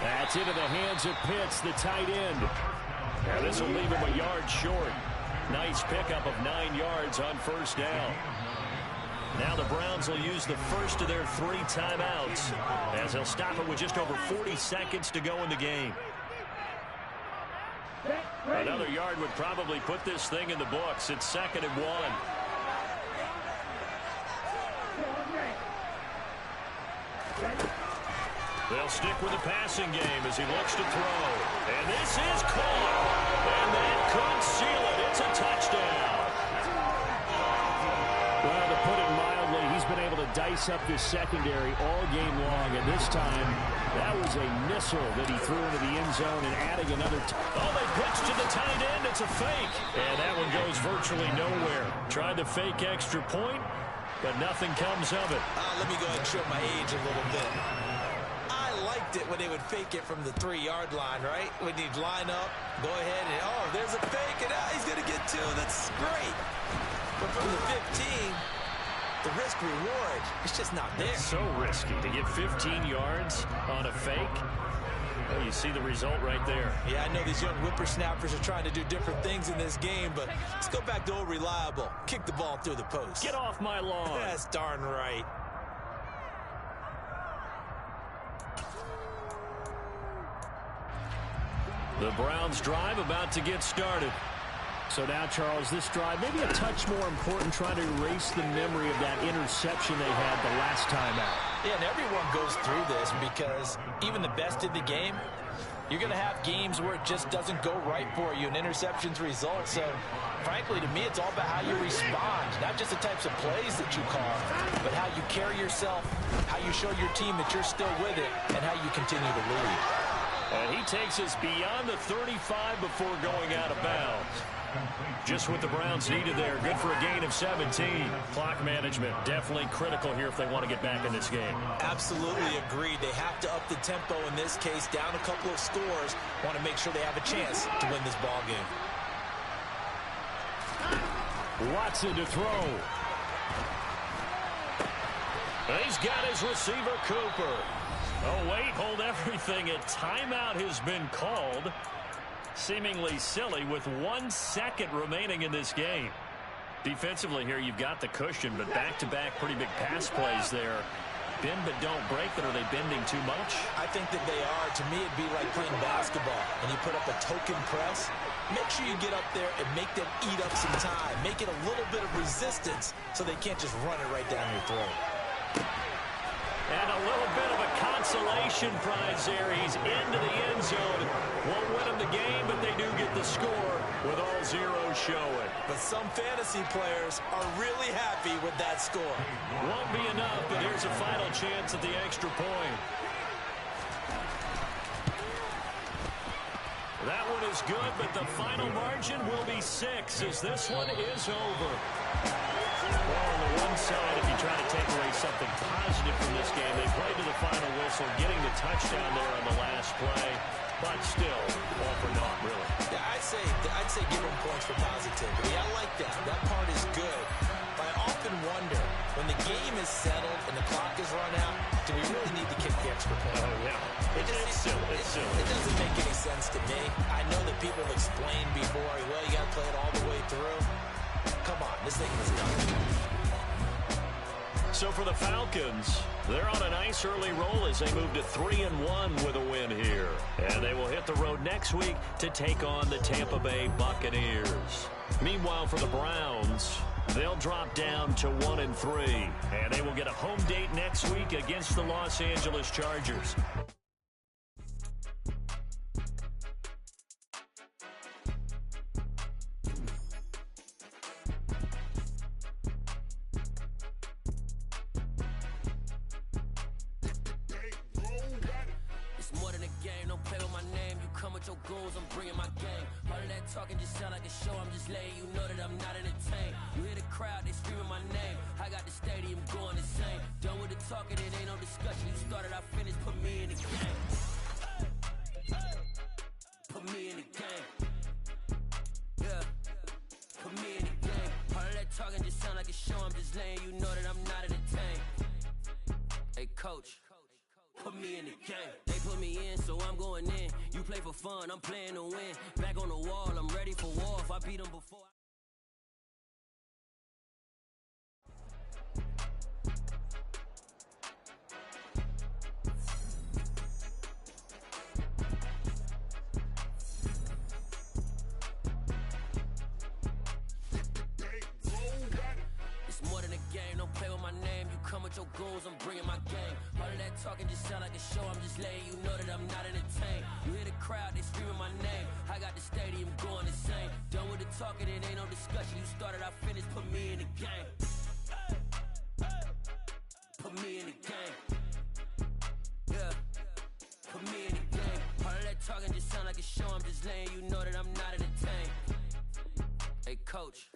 That's into the hands of Pitts, the tight end. And this will leave him a yard short. Nice pickup of 9 yards on 1st down. Now the Browns will use the first of their 3 timeouts as they'll stop it with just over 40 seconds to go in the game. Another yard would probably put this thing in the books. It's 2nd and 1. They'll stick with the passing game as he looks to throw. And this is caught. And that could seal it. It's a touchdown. Well, to put it mildly, he's been able to dice up this secondary all game long. And this time, that was a missile that he threw into the end zone and adding another. Oh, they pitched to the tight end. It's a fake. And that one goes virtually nowhere. Tried to fake extra point, but nothing comes of it. Let me go ahead and show my age a little bit. I liked it when they would fake it from the 3-yard line, right? When you'd line up, go ahead and, oh, there's a fake, and he's going to get 2. That's great. But from the 15, the risk-reward, it's just not there. It's so risky to get 15 yards on a fake. Well, you see the result right there. Yeah, I know these young whippersnappers are trying to do different things in this game, but let's go back to old reliable. Kick the ball through the post. Get off my lawn. That's darn right. The Browns drive about to get started. So now, Charles, this drive maybe a touch more important, trying to erase the memory of that interception they had the last time out. Yeah, and everyone goes through this because even the best in the game, you're going to have games where it just doesn't go right for you, and interceptions result. So, frankly, to me, it's all about how you respond, not just the types of plays that you call, but how you carry yourself, how you show your team that you're still with it, and how you continue to lead. And he takes us beyond the 35 before going out of bounds. Just what the Browns needed there. Good for a gain of 17. Clock management definitely critical here if they want to get back in this game. Absolutely agreed. They have to up the tempo in this case, down a couple of scores. Want to make sure they have a chance to win this ball game. Watson to throw. He's got his receiver, Cooper. Oh, wait, hold everything. A timeout has been called. Seemingly silly with 1 second remaining in this game. Defensively here, you've got the cushion, but back-to-back pretty big pass plays there. Bend but don't break, but are they bending too much? I think that they are. To me, it'd be like playing basketball, and you put up a token press. Make sure you get up there and make them eat up some time. Make it a little bit of resistance so they can't just run it right down your throat. And a little bit of a consolation prize there. He's into the end zone. Won't win them the game, but they do get the score with all zeros showing. But some fantasy players are really happy with that score. Won't be enough, but here's a final chance at the extra point. That one is good, but the final margin will be 6 as this one is over. Well, on the one side, if you try to take away something positive from this game, they played to the final whistle, getting the touchdown there on the last play, but still, all for naught, really. Yeah, I'd say give them points for positivity. I like that. That part is good. But I often wonder, when the game is settled and the clock is run out, do we really need to kick the extra point? Oh, yeah. It's silly. It doesn't make any sense to me. I know that people have explained before, well, you got to play it all the way through. Come on, this thing was done. So for the Falcons, they're on a nice early roll as they move to 3-1 with a win here. And they will hit the road next week to take on the Tampa Bay Buccaneers. Meanwhile, for the Browns, they'll drop down to 1-3. And they will get a home date next week against the Los Angeles Chargers. come with your goons, I'm bringing my gang. All of that talking just sound like a show, I'm just letting you know that I'm not entertained. You hear the crowd, they screaming my name. I got the stadium going insane. Done with the talking, it ain't no discussion. You started, I finished, put me in the game. Put me in the game. Yeah, put me in the game. All of that talking just sound like a show, I'm just letting you know that I'm not entertained. Hey, coach. Put me in the game. They put me in, so I'm going in. You play for fun, I'm playing to win. Back on the wall, I'm ready for war. If I beat them before. It's more than a game, don't play with my name. You come with your goons, I'm bringing my gang. All of that talking just sound like a show, I'm just letting you know that I'm not entertained. You hear the crowd, they screaming my name. I got the stadium going insane. Done with the talking, it ain't no discussion. You started, I finished, put me in the game. Put me in the game. Yeah, put me in the game. All of that talking just sound like a show, I'm just letting you know that I'm not entertained. Hey, coach.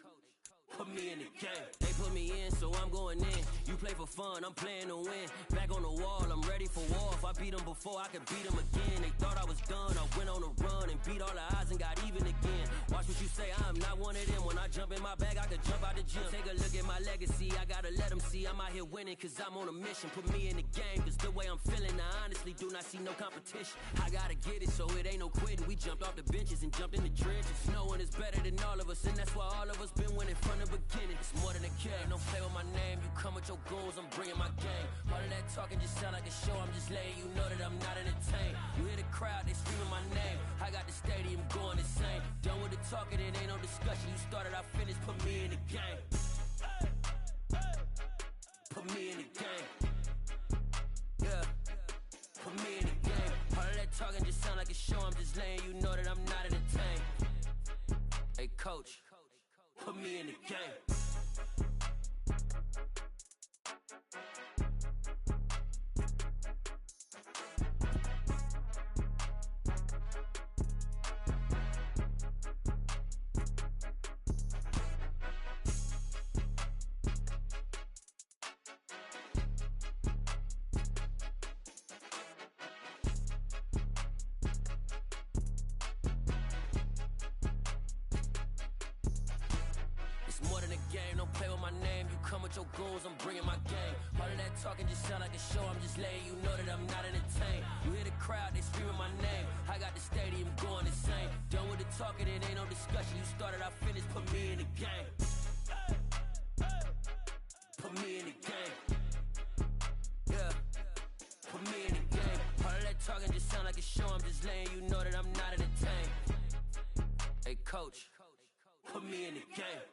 Put me in the game. They put me in, so I'm going in. You play for fun, I'm playing to win. Back on the wall, I'm ready for war. If I beat them before, I could beat them again. They thought I was done, I went on a run and beat all the odds and got even again. Watch what you say, I'm not one of them. When I jump in my bag, I could jump out the gym. Take a look at my legacy, I gotta let them see I'm out here winning, cause I'm on a mission. Put me in the game, cause the way I'm feeling, I honestly do not see no competition. I gotta get it, so it ain't no quitting. We jumped off the benches and jumped in the trenches. No one is better than all of us, and that's why all of us been winning from the beginning. It's more than a game, don't play with my name. You come with your goons, I'm bringing my gang. All of that talking just sound like a show, I'm just letting you know that I'm not entertained. You hear the crowd, they screaming my name. I got the stadium going insane. Done with the talking, it ain't no discussion. You started, I finished, put me in the game. Put me in the game. Yeah, put me in the game. All of that talking just sound like a show, I'm just letting you know that I'm not entertained. Hey, coach. Put me in the game. Your goons, I'm bringing my gang. All of that talking just sound like a show, I'm just letting you know that I'm not entertained. You hear the crowd, they screaming my name. I got the stadium going insane. Done with the talking, it ain't no discussion. You started, I finished, put me in the game. Put me in the game. Yeah, put me in the game. All of that talking just sound like a show, I'm just letting you know that I'm not entertained. Hey, coach, put me in the game.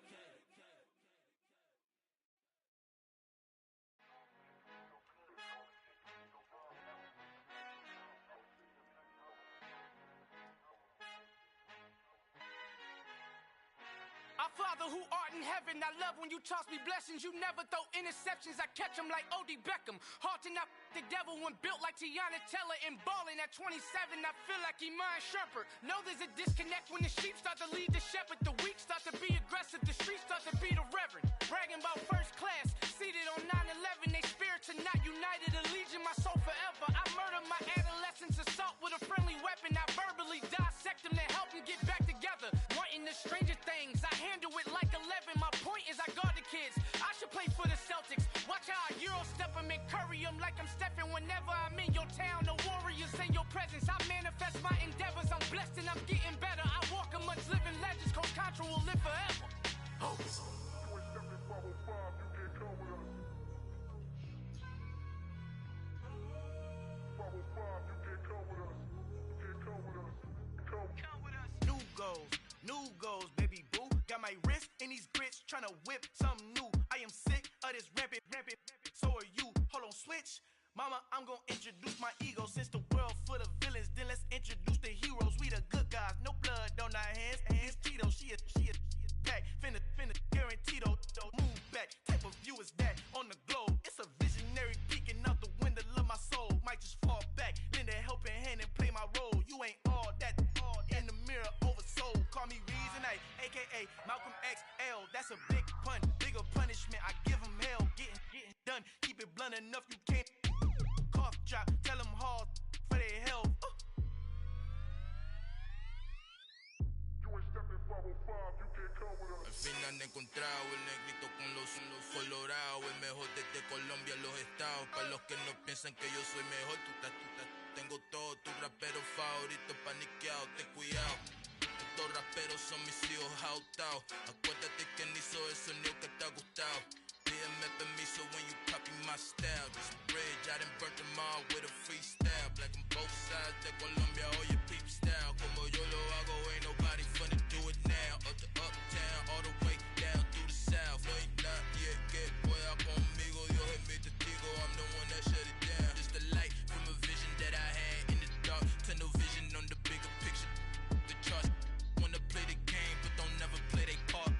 Our Father who art in heaven, I love when you toss me blessings. You never throw interceptions, I catch them like O.D. Beckham. Hard to not the devil when built like Tiana Teller. And balling at 27, I feel like Iman Shumpert. Know there's a disconnect when the sheep start to lead the shepherd. The weak start to be aggressive, the streets start to be the reverend. Bragging about first class, seated on 9/11. They spirits are not united, a legion, my soul forever. I murder my adolescence, assault with a friendly weapon. I verbally dissect them to help them get back together. Wanting the stranger things, I handle it like 11. My point is I guard the kids. I should play for the Celtics. Watch how I Euro step them and curry them like I'm Stephen. Whenever I'm in your town, the Warriors in your presence. I manifest my endeavors. I'm blessed and I'm getting better. I walk amongst living legends. Coach Contra will live forever. Oh. New goals, baby boo. Got my wrist in these grits, tryna whip something new. I am sick of this rampant. So are you. Hold on, switch. Mama, I'm gonna introduce my ego. Since the world full of villains, then let's introduce the heroes. We the good guys, no blood on our hands. Hands Tito, she a pack. Finna, guaranteed, move back. Type of view is that on the globe? It's a visionary peeking out the window of my soul. Might just fall back, lend a helping hand and play my role. You ain't all that. a.k.a. Malcolm XL. That's a big pun, bigger punishment. I give him hell, getting done. Keep it blunt enough, you can't cough drop. Tell them hard for their health. Al final he encontrado el negrito con los colorados, el mejor desde Colombia, los estados. Para los que no piensan que yo soy mejor, tengo todo, tus raperos favoritos paniqueados, ten cuidado. Estos raperos son mis hijos jautados. Acuérdate que ni hizo el sonido que te ha gustado. Pídeme permiso when you copy my style. This bridge, I done burnt them all with a freestyle. Black on both sides de Colombia, oye peep style. Como yo lo hago, ain't nobody finna do it now. Up to uptown, all the way down through the south. No ain't not yet, que pueda conmigo. Dios es mi testigo, I'm the one that shut it down. Just a light from a vision that I had in the dark. Tunnel vision on the bigger picture. The charts wanna play the game, but don't never play their part.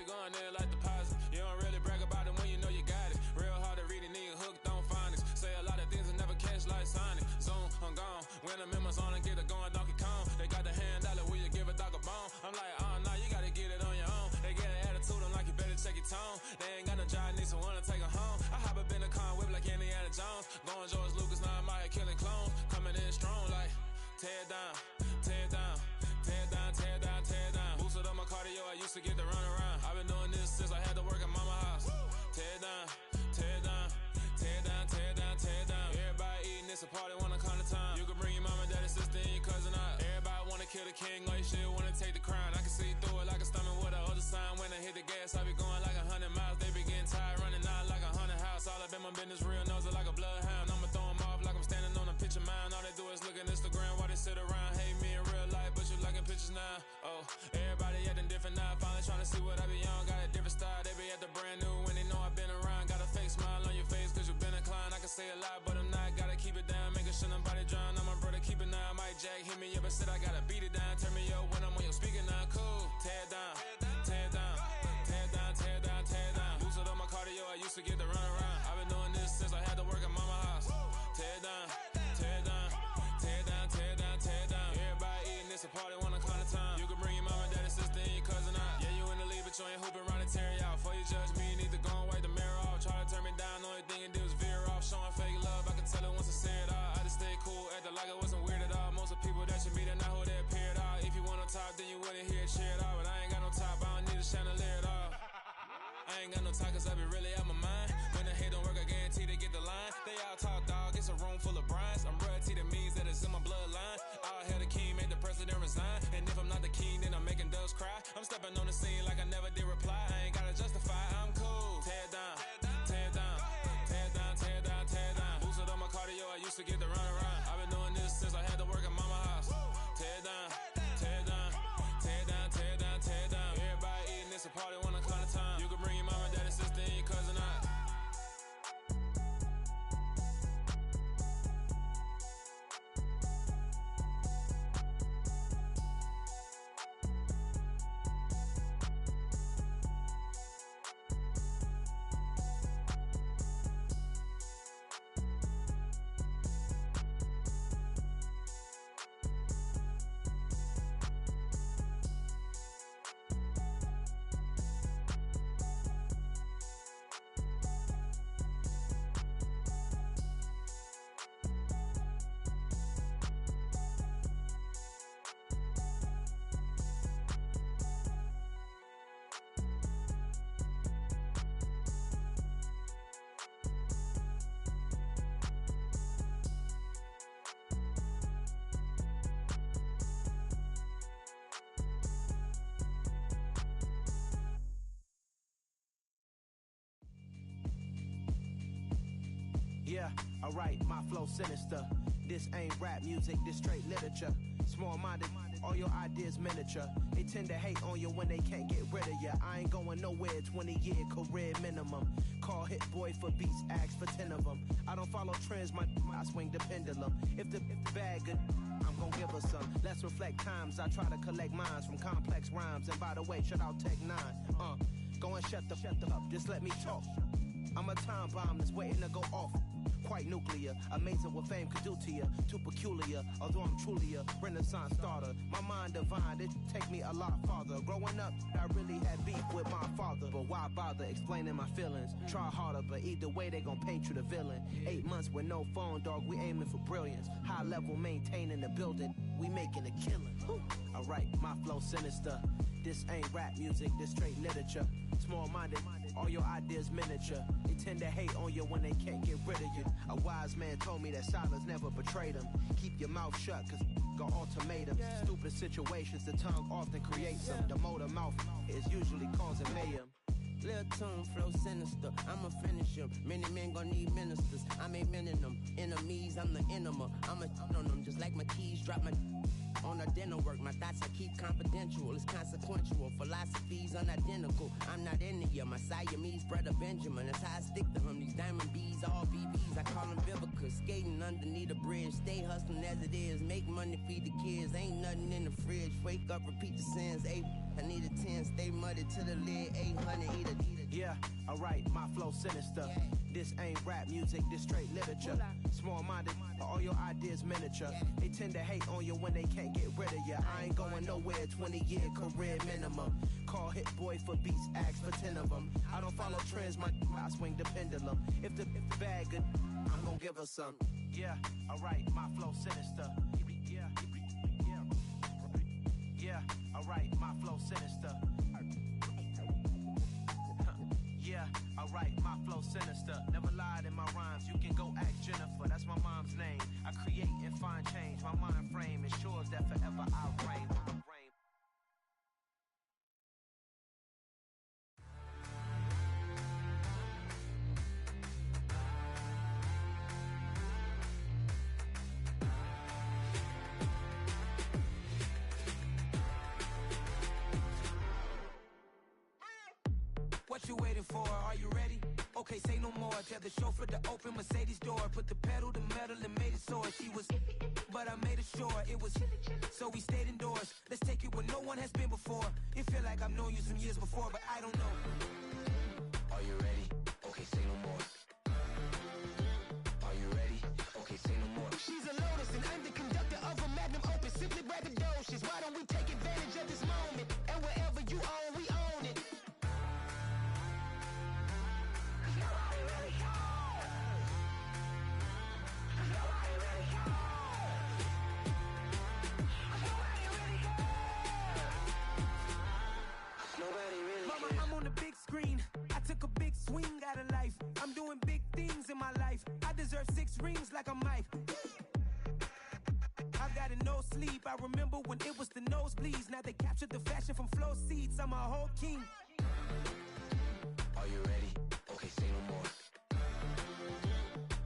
Going there like deposit. You don't really brag about it when you know you got it. Real hard to read a nigga hooked on phonics. Say a lot of things and never catch like Sonic. Zone, I'm gone. When the members on and get it going Donkey Kong. They got the hand dollar, will you give a dog a bone? I'm like, oh no, you gotta get it on your own. They get an attitude, I'm like, you better check your tone. They ain't got no job, need someone to take her home. I hop up in the car, whip like Indiana Jones. Going George Lucas, now I'm out here killing clones. Coming in strong like, tear down, tear down. Tear down, tear down, tear down. Boosted up my cardio, I used to get to run around. I've been doing this since I had to work at mama house. Tear down, tear down, tear down, tear down, tear down. Everybody eating, it's a party, wanna come to time. You can bring your mama, daddy, sister, and your cousin out. Everybody wanna kill the king, or you shit wanna take the crown. I can see through it like a stomach with a other sign. When I hit the gas, I be going like 100 miles. They be getting tired, running out like 100 house. All up in my business, real nose like a bloodhound. I'ma throw them off like I'm standing on a picture mound. All they do is look at Instagram while they sit around. Hate me in real life, but you liking pictures now. Oh, everybody acting different now. Finally trying to see what I be on. Got a different style, they be at the brand new when they know I've been around. Got a fake smile on your face cause you been inclined. I can say a lot, but I'm not. Gotta keep it down, making sure nobody drown. I'm my brother, keep it now. Mike Jack hit me up and said I gotta beat it down. Turn me up when I'm on your speaker now. Cool, tear down, tear down, tear down, tear down, tear down. Boosted up my cardio, I used to get to run around. I've been doing this since I had to work at mama house. Tear down, tear down, tear down, tear down, tear down. Everybody eating, it's a party, wanna come to time. You can bring your mama, daddy, sister, and your cousin out. Yeah, you in the lead, but you ain't hooping around and tearing out. Before you judge me, you need to go and wipe the mirror off. Try to turn me down, the only thing you do is veer off. Showing fake love, I can tell it once I say it all. I just stay cool, acting like it wasn't weird at all. Most of the people that you meet are not who they appear at all. If you want on top, then you wouldn't hear it cheer at all. But I ain't got no top, I don't need a chandelier at all. I ain't got no time cause I be really out my mind. When the hate don't work, I guarantee they get the line. They all talk dog, it's a room full of brinds. I'm royalty, that means that it's in my bloodline. All hail the king, made the president resign. And if I'm not the king, then I'm making doves cry. I'm stepping on the scene like I never did reply. I ain't gotta justify, I'm cool. Tear down, tear down, tear down, tear down, tear down. Boosted up my cardio, I used to get to run around. I've been doing this since I had to work at mama house. Tear down, tear down, tear down, tear down, tear down. Everybody eating, it's a party, wanna come to time. You can bring your mama, daddy, sister, and your cousin out. Yeah, alright, my flow sinister. This ain't rap music, this straight literature. Small-minded, all your ideas miniature. They tend to hate on you when they can't get rid of you. I ain't going nowhere, 20-year career minimum. Call Hit Boy for beats, ask for 10 of them. I don't follow trends, I swing the pendulum. If the bag good, I'm gon' give her some. Let's reflect times, I try to collect minds from complex rhymes. times. And by the way, shout out Tech 9. Go and shut the up, just let me talk. I'm a time bomb that's waiting to go off. Quite nuclear, amazing what fame could do to you. Too peculiar, although I'm truly a renaissance starter. My mind divine, it take me a lot farther. Growing up, I really had beef with my father. But why bother explaining my feelings? Try harder, but either way they gon' paint you the villain. 8 months with no phone, dog, we aiming for brilliance. High level, maintaining the building, we making a killing. Alright, my flow sinister. This ain't rap music, this straight literature. Small-minded, all your ideas miniature. They tend to hate on you when they can't get rid of you. A wise man told me that silence never betrayed him. Keep your mouth shut, cause got ultimatums. Stupid situations, the tongue often creates them. The motor mouth is usually causing mayhem. Lil' tune, flow sinister, I'ma finish him. Many men gon' need ministers, I'm a men in them. Enemies, I'm the enema. I'm on them, just like my keys, drop my on a dinner work. My thoughts I keep confidential, it's consequential. Philosophies unidentical, I'm not in it yet. My Siamese brother Benjamin, that's how I stick to him. These diamond bees, all BBs, I call them Vivica. Skating underneath a bridge, stay hustling as it is. Make money, feed the kids, ain't nothing in the fridge. Wake up, repeat the sins, I need a 10, stay muddy to the lid, 800, eat a. Yeah, alright, my flow sinister. This ain't rap music, this straight literature. Small-minded, all your ideas miniature. They tend to hate on you when they can't get rid of you. I ain't going nowhere, 20-year career minimum. Call Hit Boy for beats, ask for 10 of them. I don't follow trends, I swing the pendulum. If the bag good, I'm gonna give her some. Yeah, alright, my flow sinister. Yeah, alright, my flow sinister. Yeah, alright, my flow sinister. Never lied in my rhymes, you can go ask Jennifer, that's my mom's name. I create and find change, my mind frame ensures that forever I reign. What you waiting for? Are you ready? Okay, say no more. Tell the chauffeur to open Mercedes door. Put the pedal to metal and made it soar. She was, but I made it sure it was. So we stayed indoors. Let's take it where no one has been before. It feel like I've known you some years before, but I don't know. Are you ready? Okay, say no more. Are you ready? Okay, say no more. She's a Lotus and I'm the conductor of a magnum opus. Simply braggadocious. Why don't we take advantage of this moment? And wherever you own, we own it. I took a big swing out of life. I'm doing big things in my life. I deserve 6 rings like a Mike. I've got no sleep. I remember when it was the nosebleeds. Now they captured the fashion from flow seats. I'm a whole king. Are you ready? Okay, say no more.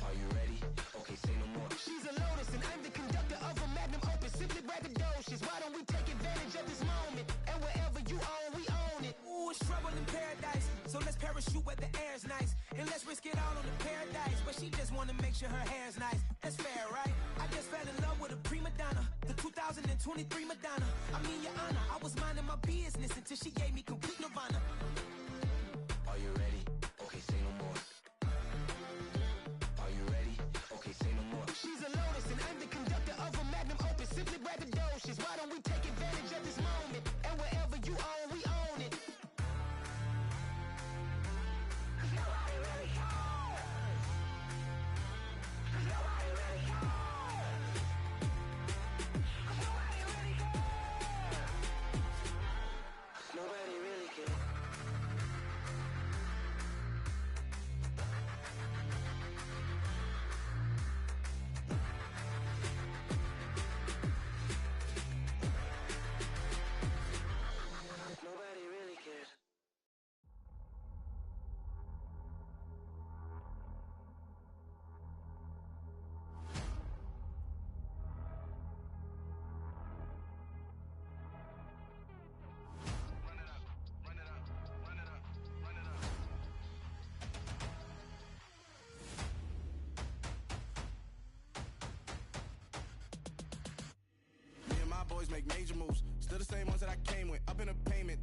Are you ready? Okay, say no more. She's a Lotus and I'm the conductor of a magnum opus. Simply braggadocious. Why don't we take advantage of this moment? And wherever you own, we own it. Ooh, it's trouble in paradise. So let's parachute where the air's nice. And let's risk it all on the paradise. But she just wanna make sure her hair's nice. That's fair, right? I just fell in love with a prima donna. The 2023 Madonna. I mean, your honor, I was minding my business until she gave me complete nirvana. Are you ready? Okay, say no more. Are you ready? Okay, say no more. She's a Lotus and I'm the conductor of a magnum opus. Simply braggadocious. Why don't we take advantage of this moment? And wherever you own, we own it. Nobody really cares. Nobody really cares. Boys make major moves, still the same ones that I came with. Up in a payment,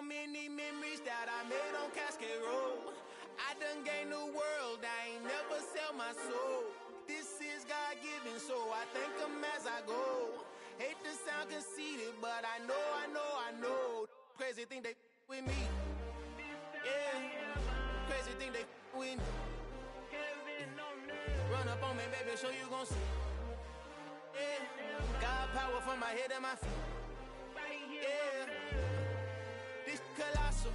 so many memories that I made on Cascade Road. I done gained the world, I ain't never sell my soul. This is God-given, so I thank him as I go. Hate to sound conceited, but I know. Crazy thing they with me. Yeah, crazy thing they with me. Run up on me, baby, show you gon' see. Yeah, God power from my head and my feet. Yeah, this colossal.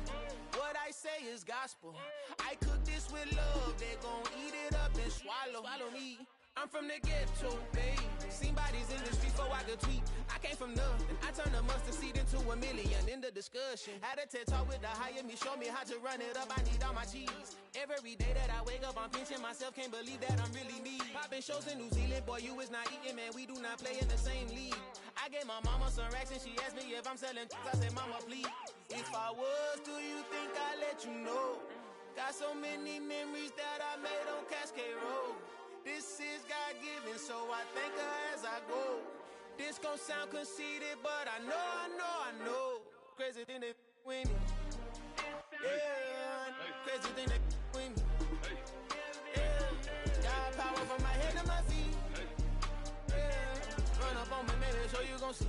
What I say is gospel. I cook this with love, they gon' eat it up and swallow me. I'm from the ghetto, babe. Seen bodies in the streets before I could tweet. I came from nothing. I turned a mustard seed into $1 million in the discussion. Had a TED talk with the higher me, show me how to run it up. I need all my cheese. Every day that I wake up, I'm pinching myself. Can't believe that I'm really me. Popping shows in New Zealand, boy, you is not eating, man. We do not play in the same league. I gave my mama some racks and she asked me if I'm selling. I said, mama, please. If I was, do you think I'd let you know? Got so many memories that I made on Cascade Road. This is God-given, so I thank her as I go. This gon' sound conceited, but I know. Crazy thing they with me. Yeah, crazy thing they with me. Yeah, God power from my head to my feet. Yeah, run up on me, maybe so you gon' see.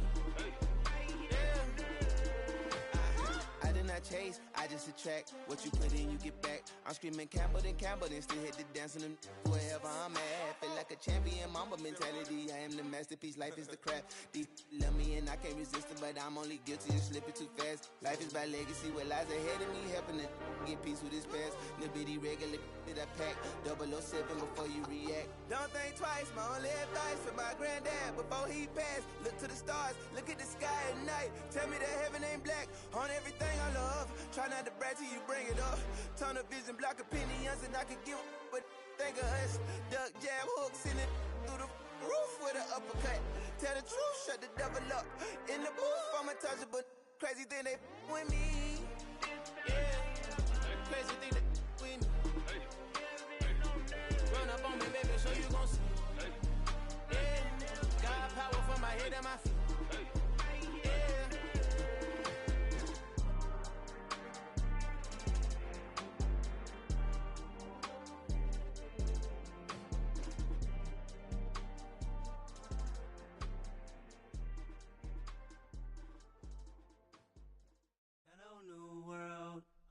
I did not chase, I just attract. What you put in, you get back. I'm screaming Campbell, then still hit the dancing and wherever I'm at. Feel like a champion, mamba mentality. I am the masterpiece, life is the craft. Deep love me and I can't resist it, but I'm only guilty of slipping too fast. Life is by legacy, what lies ahead of me, helping to get peace with this past. Little bitty regular that I pack, 007 before you react. Don't think twice, my only advice for my granddad before he passed. Look to the stars, look at the sky at night. Tell me that heaven ain't black on everything I love. Try not to brag till you bring it up. Tunnel vision, block opinions, and I could give but think of us. Duck, jab, hooks in it through the roof with an uppercut. Tell the truth, shut the devil up. In the booth, I'm untouchable. Crazy thing they with me. Yeah, crazy thing they with me. Run up on me, baby, so you gon' see. Yeah, God power from my head and my feet.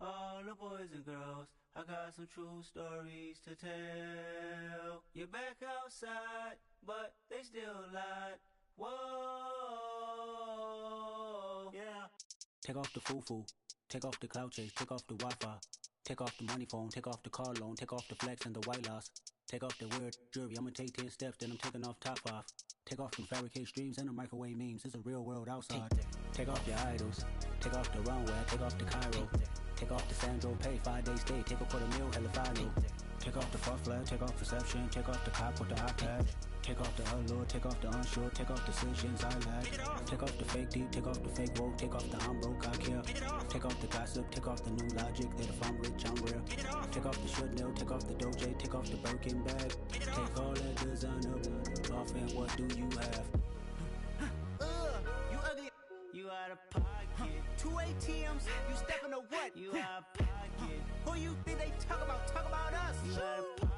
All the boys and girls, I got some true stories to tell. You're back outside, but they still lied. Whoa, yeah. Take off the foo-foo, take off the cloud chase, take off the Wi-Fi, take off the money phone, take off the car loan, take off the flex and the white loss, take off the weird jewelry. I'ma take 10 steps, then I'm taking off top 5. Take off them fabricated streams and the microwave memes. It's a real world outside. Take off your idols, take off the runway, take off the Cairo. Take off the Sandro Pay, 5-day stay, take a $250,000, hella final. Take off the fuck flag, take off perception, take off the cop with the iPad. Take off the allure, take off the unsure, take off decisions I lack. Take off the fake deep, take off the fake woke, take off the I'm broke, I care. Take off the gossip, take off the new logic that if I'm rich, I'm rare. Take off the should know, take off the Doja, take off the Birkin bag. Take all that designer off and what do you have? You ugly. You out of pocket. 2 ATMs, you stepping to what? You out of pocket. Who you think they talk about us? You out of pocket.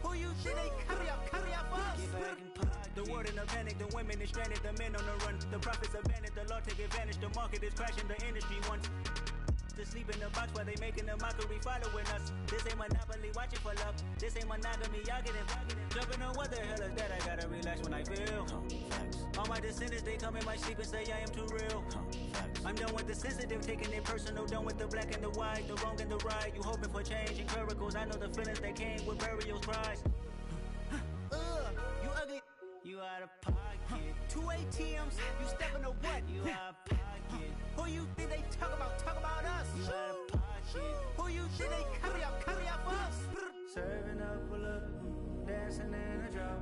Who you think they carry out for us? Get back in pocket. The world in a panic, the women is stranded, the men on the run. The profits abandoned, the law take advantage, the market is crashing, the industry wants to sleep in the box while they making a mockery following us. This ain't Monopoly, watching for love. This ain't monogamy, y'all getting jumping on what the hell is that? I gotta relax when I feel. All my descendants, they come in my sleep and say I am too real. I'm done with the sensitive, taking it personal. Done with the black and the white, the wrong and the right. You hoping for change and miracles. I know the feelings that came with burials, cries. You ugly. You out of pocket. 2 ATMs, you stepping to what? You out of pocket. Who you think they talk about us? You out of pocket. Who you think they carry out for us? Serving up a look, dancing in a drop.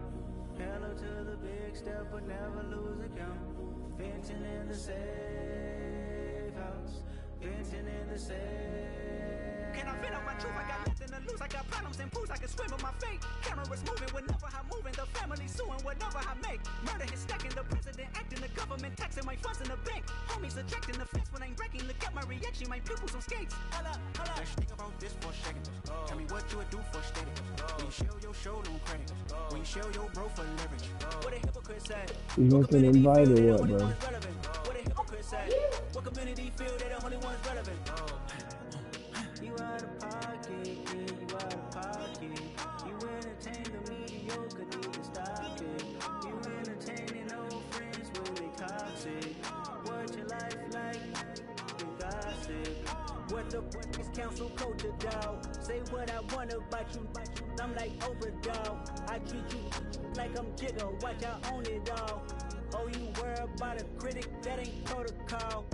Hello to the big step, but never lose a count. Venting in the safe house. Venting in the safe. Can I vent out my truth? I got nothing to lose. I got problems and proofs. I can swim with my fate. Cameras moving whenever I'm moving. The family suing whatever I make. Murder is stacking. The president acting. The government ain't taxing my funds in the bank. Homies attracting the fence when I'm breaking. Look at my reaction, my pupils on skates. Holla, holla. Let's think about this for a second. Tell me what you would do for steady. When you show your show, don't credit. When you show your bro for leverage. What a hypocrite said. You want an invite or what, bro? What a hypocrite said. What community feel they the only ones relevant? You out of pocket, yeah, you out of pocket. You entertain the mediocre, need to stop it. You entertaining old friends when they toxic. What your life like? You gossip. What the fuck is council culture, dog? Say what I want about you. I'm like overdog. I treat you like I'm Jigga. Watch I own it all. Oh, you worry about a critic? That ain't protocol.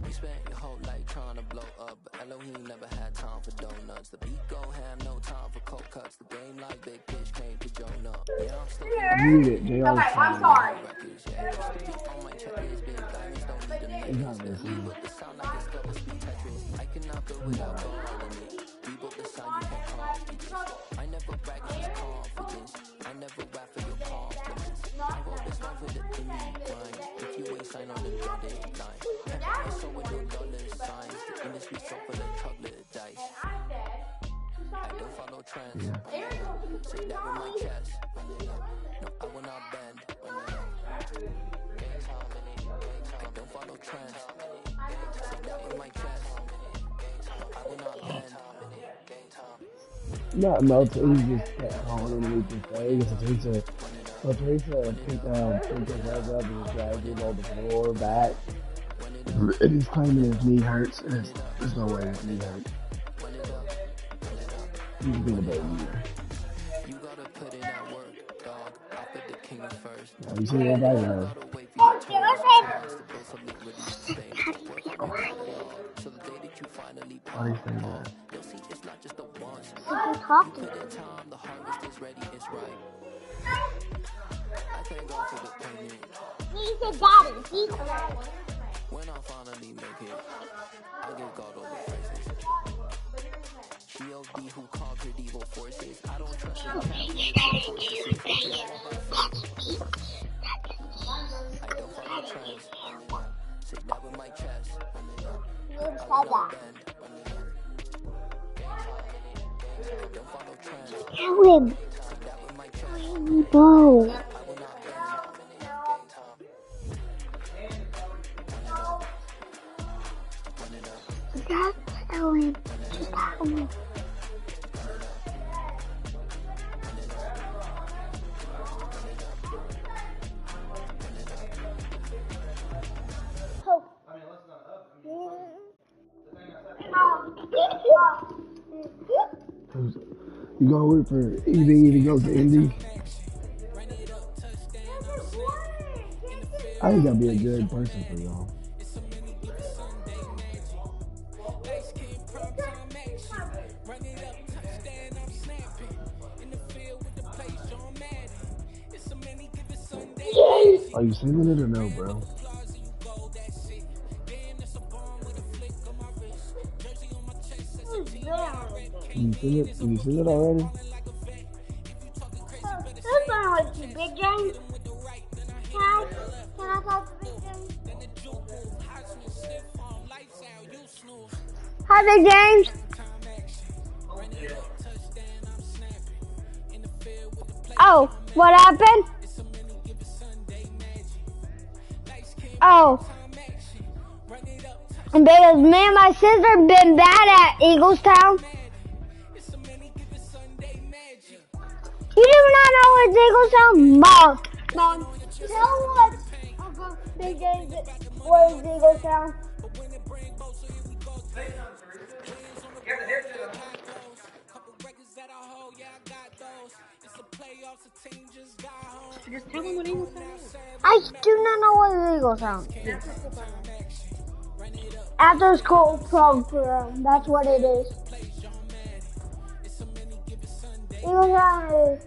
You spent your whole life trying to blow up, but Elohim never had time for donuts. The beat go ham, no time for cold cuts. The game like Big Fish came to Jonah. Yeah, I'm still Mute it, JR. Okay, I'm sorry. Yeah, the beat on my checklist, big diamonds don't need the necklace. We built the sound like it's double speed Tetris. I cannot build without God in it. We built the sound you can't copy this. I never brag on your confidence. I never rap for your confidence. I wrote this one for the indie grind. If you ain't sign on the dotted line. So with no dollar signs, the industry so full of chocolate dice. I don't follow trends. Say that with my chest. No, I will not bend. I don't follow trends. Say that with my chest. No, I will not bend. Not melted, he just kept calling underneath his face. So Teresa picked his legs up and dragged him on the floor back. And he's claiming his knee hurts. There's no way his knee hurts. He's been a baby. You gotta put in that work, dog. I put the king first. Now, you see everybody now. So the day that you finally Why do you say that? you'll see it's not just the once. Talking. Put in time, the harvest is ready, it's right. I thank God for the payment. He's a daddy. He's a daddy. When I finally make it, I give God all the praises. G.O.D. who conquered evil forces. I don't trust in I don't follow trends. Say that with my chest. I don't follow trends. Tell him. No. Just tell him. Just tell him. You gonna root for EB to go to Indy? I think that'd be a good person for y'all. Are you singing it or no, bro? Can you sing it already? Who's going with you, Big James? Can I talk to Big James? Hi, Big James. Oh, what happened? Oh. Because me and my sister been bad at Eaglestown. You do not know what's Eaglestown? Mom, tell what Uncle Big James what is Eaglestown. Just tell them what Eaglestown is. I do not know what Eaglestown is. After school program, that's what it is. Eaglestown is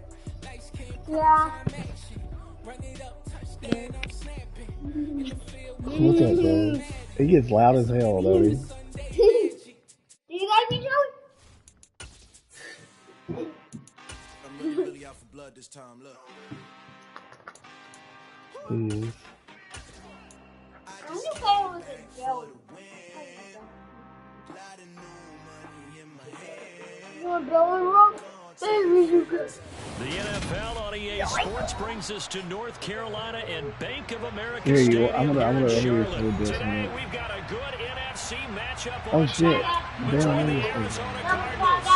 Yeah. What's up, bro? He gets loud as hell, though. Do you like me, Joey? I'm really out for blood this time. Look. He is. I'm just playing with it, Joey. You want to blow it wrong? The NFL on EA Sports brings us to North Carolina and Bank of America Here you Stadium go. I'm gonna here in hear Charlotte. this. Today we've got a good NFC matchup Oh on shit! tap Damn, between I the missed it. Arizona Cardinals